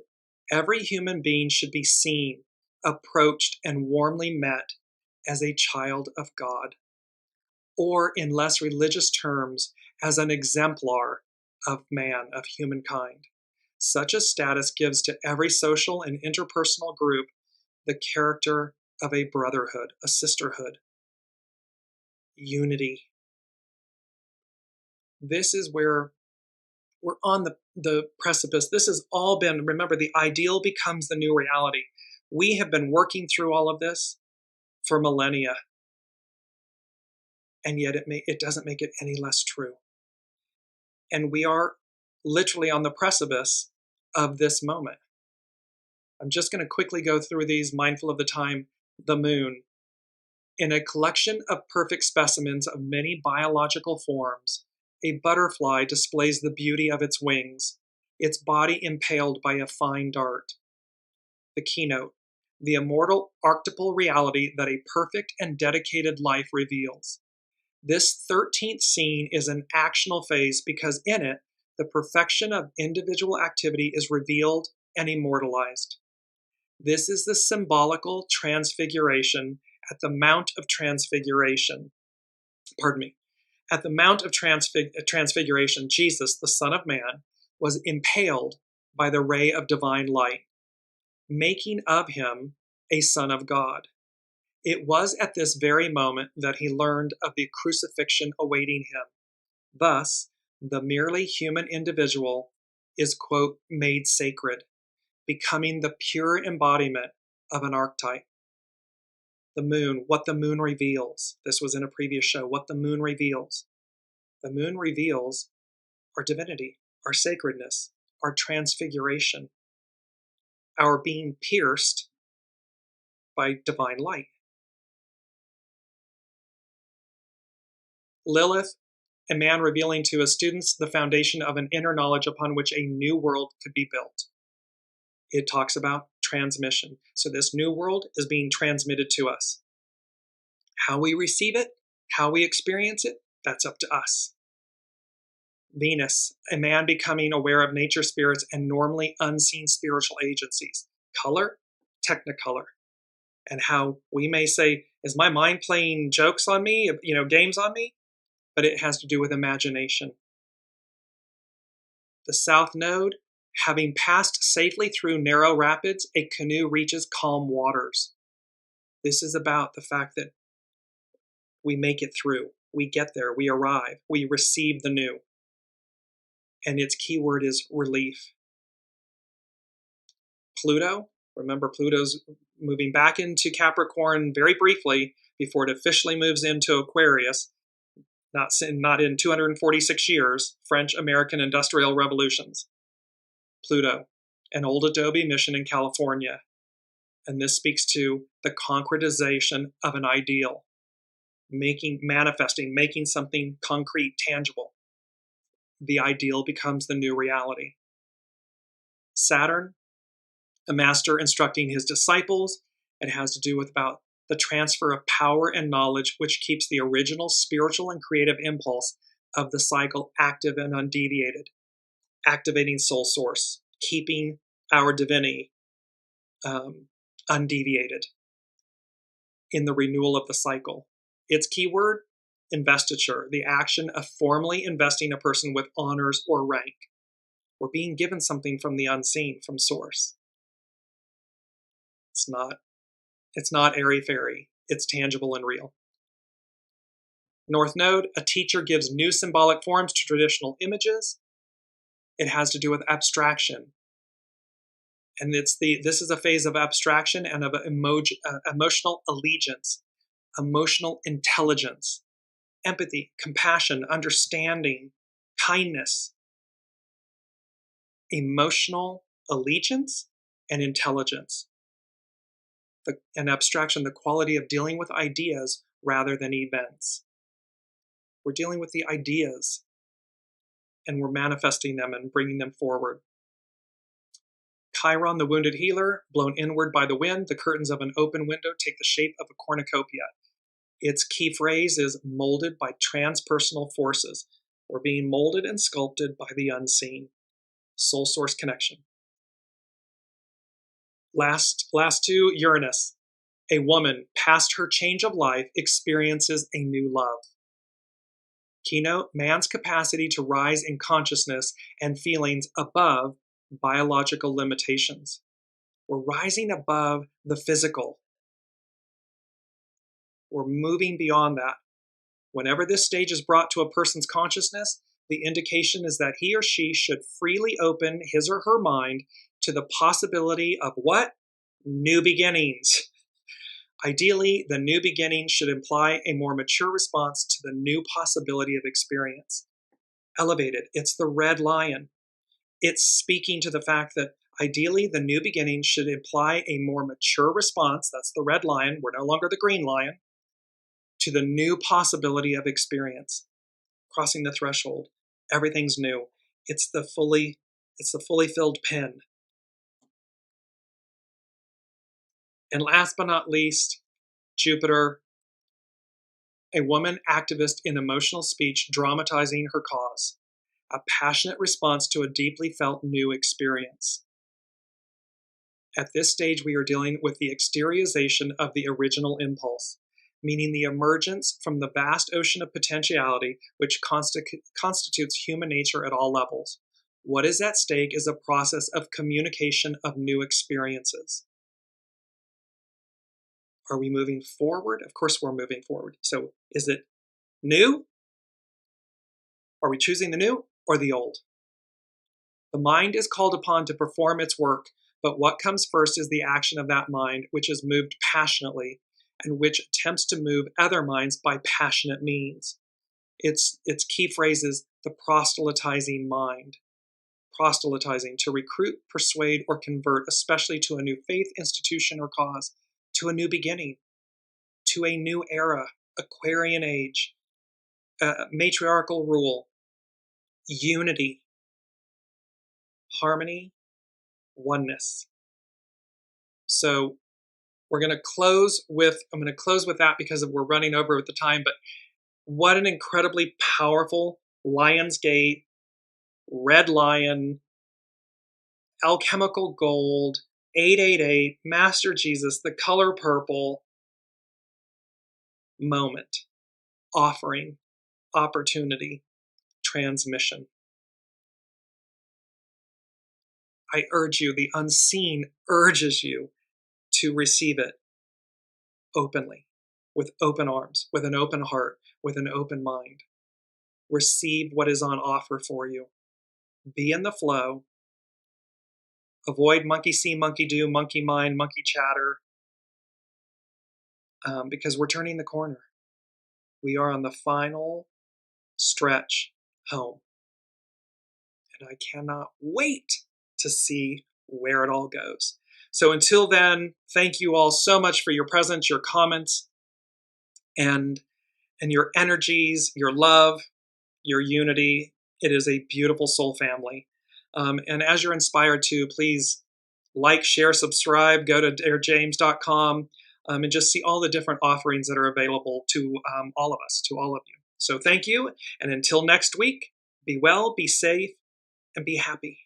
Every human being should be seen, approached, and warmly met as a child of God, or in less religious terms, as an exemplar of man, of humankind. Such a status gives to every social and interpersonal group the character of a brotherhood, a sisterhood, unity. This is where we're on the precipice. This has all been, remember, the ideal becomes the new reality. We have been working through all of this for millennia, and yet it doesn't make it any less true. And we are literally on the precipice of this moment. I'm just going to quickly go through these, mindful of the time. The moon. In a collection of perfect specimens of many biological forms, a butterfly displays the beauty of its wings, its body impaled by a fine dart. The keynote. The immortal archetypal reality that a perfect and dedicated life reveals. This 13th scene is an actional phase because in it, the perfection of individual activity is revealed and immortalized. This is the symbolical transfiguration at the Mount of Transfiguration. At the Mount of Transfiguration, Jesus, the Son of Man, was impaled by the ray of divine light, making of him a Son of God. It was at this very moment that he learned of the crucifixion awaiting him. Thus, the merely human individual is, quote, made sacred, becoming the pure embodiment of an archetype. The moon, what the moon reveals. This was in a previous show, what the moon reveals. The moon reveals our divinity, our sacredness, our transfiguration, our being pierced by divine light. Lilith, a man revealing to his students the foundation of an inner knowledge upon which a new world could be built. It talks about transmission. So this new world is being transmitted to us. How we receive it, how we experience it, that's up to us. Venus, a man becoming aware of nature spirits and normally unseen spiritual agencies. Color, technicolor. And how we may say, is my mind playing jokes on me, games on me? But it has to do with imagination. The South Node, having passed safely through narrow rapids, a canoe reaches calm waters. This is about the fact that we make it through. We get there. We arrive. We receive the new. And its keyword is relief. Pluto, remember Pluto's moving back into Capricorn very briefly before it officially moves into Aquarius. Not in 246 years, French-American industrial revolutions. Pluto, an old Adobe mission in California. And this speaks to the concretization of an ideal, manifesting, making something concrete, tangible. The ideal becomes the new reality. Saturn, a master instructing his disciples. It has to do with about the transfer of power and knowledge, which keeps the original spiritual and creative impulse of the cycle active and undeviated, activating soul source, keeping our divinity undeviated in the renewal of the cycle. Its keyword, investiture, the action of formally investing a person with honors or rank. We're being given something from the unseen, from source. It's not airy-fairy. It's tangible and real. North Node, a teacher gives new symbolic forms to traditional images. It has to do with abstraction. And this is a phase of abstraction and of emotional allegiance, emotional intelligence, empathy, compassion, understanding, kindness, emotional allegiance and intelligence. And abstraction, the quality of dealing with ideas rather than events. We're dealing with the ideas and we're manifesting them and bringing them forward. Chiron, the wounded healer, blown inward by the wind, the curtains of an open window take the shape of a cornucopia. Its key phrase is molded by transpersonal forces. We're being molded and sculpted by the unseen. Soul source connection. Last two, Uranus. A woman, past her change of life, experiences a new love. Keynote, man's capacity to rise in consciousness and feelings above biological limitations. We're rising above the physical. We're moving beyond that. Whenever this stage is brought to a person's consciousness, the indication is that he or she should freely open his or her mind to the possibility of what? New beginnings. Ideally, the new beginning should imply a more mature response to the new possibility of experience. Elevated, it's the red lion. It's speaking to the fact that ideally the new beginning should imply a more mature response, that's the red lion, we're no longer the green lion, to the new possibility of experience. Crossing the threshold, everything's new. It's the fully filled pen. And last but not least, Jupiter, a woman activist in emotional speech dramatizing her cause, a passionate response to a deeply felt new experience. At this stage, we are dealing with the exteriorization of the original impulse, meaning the emergence from the vast ocean of potentiality which constitutes human nature at all levels. What is at stake is a process of communication of new experiences. Are we moving forward? Of course we're moving forward. So is it new? Are we choosing the new or the old? The mind is called upon to perform its work, but what comes first is the action of that mind, which is moved passionately and which attempts to move other minds by passionate means. Its key phrase is the proselytizing mind. Proselytizing, to recruit, persuade, or convert, especially to a new faith, institution, or cause, to a new beginning, to a new era, Aquarian age, matriarchal rule, unity, harmony, oneness. So I'm going to close with that because we're running over with the time, but what an incredibly powerful Lionsgate, Red Lion, Alchemical Gold, 888, Master Jesus, the color purple moment, offering, opportunity, transmission. I urge you, the unseen urges you to receive it openly, with open arms, with an open heart, with an open mind. Receive what is on offer for you. Be in the flow. Avoid monkey see, monkey do, monkey mind, monkey chatter, because we're turning the corner. We are on the final stretch home. And I cannot wait to see where it all goes. So until then, thank you all so much for your presence, your comments, and your energies, your love, your unity. It is a beautiful soul family. And as you're inspired to, please like, share, subscribe, go to Dearjames.com, and just see all the different offerings that are available to all of us, to all of you. So thank you, and until next week, be well, be safe, and be happy.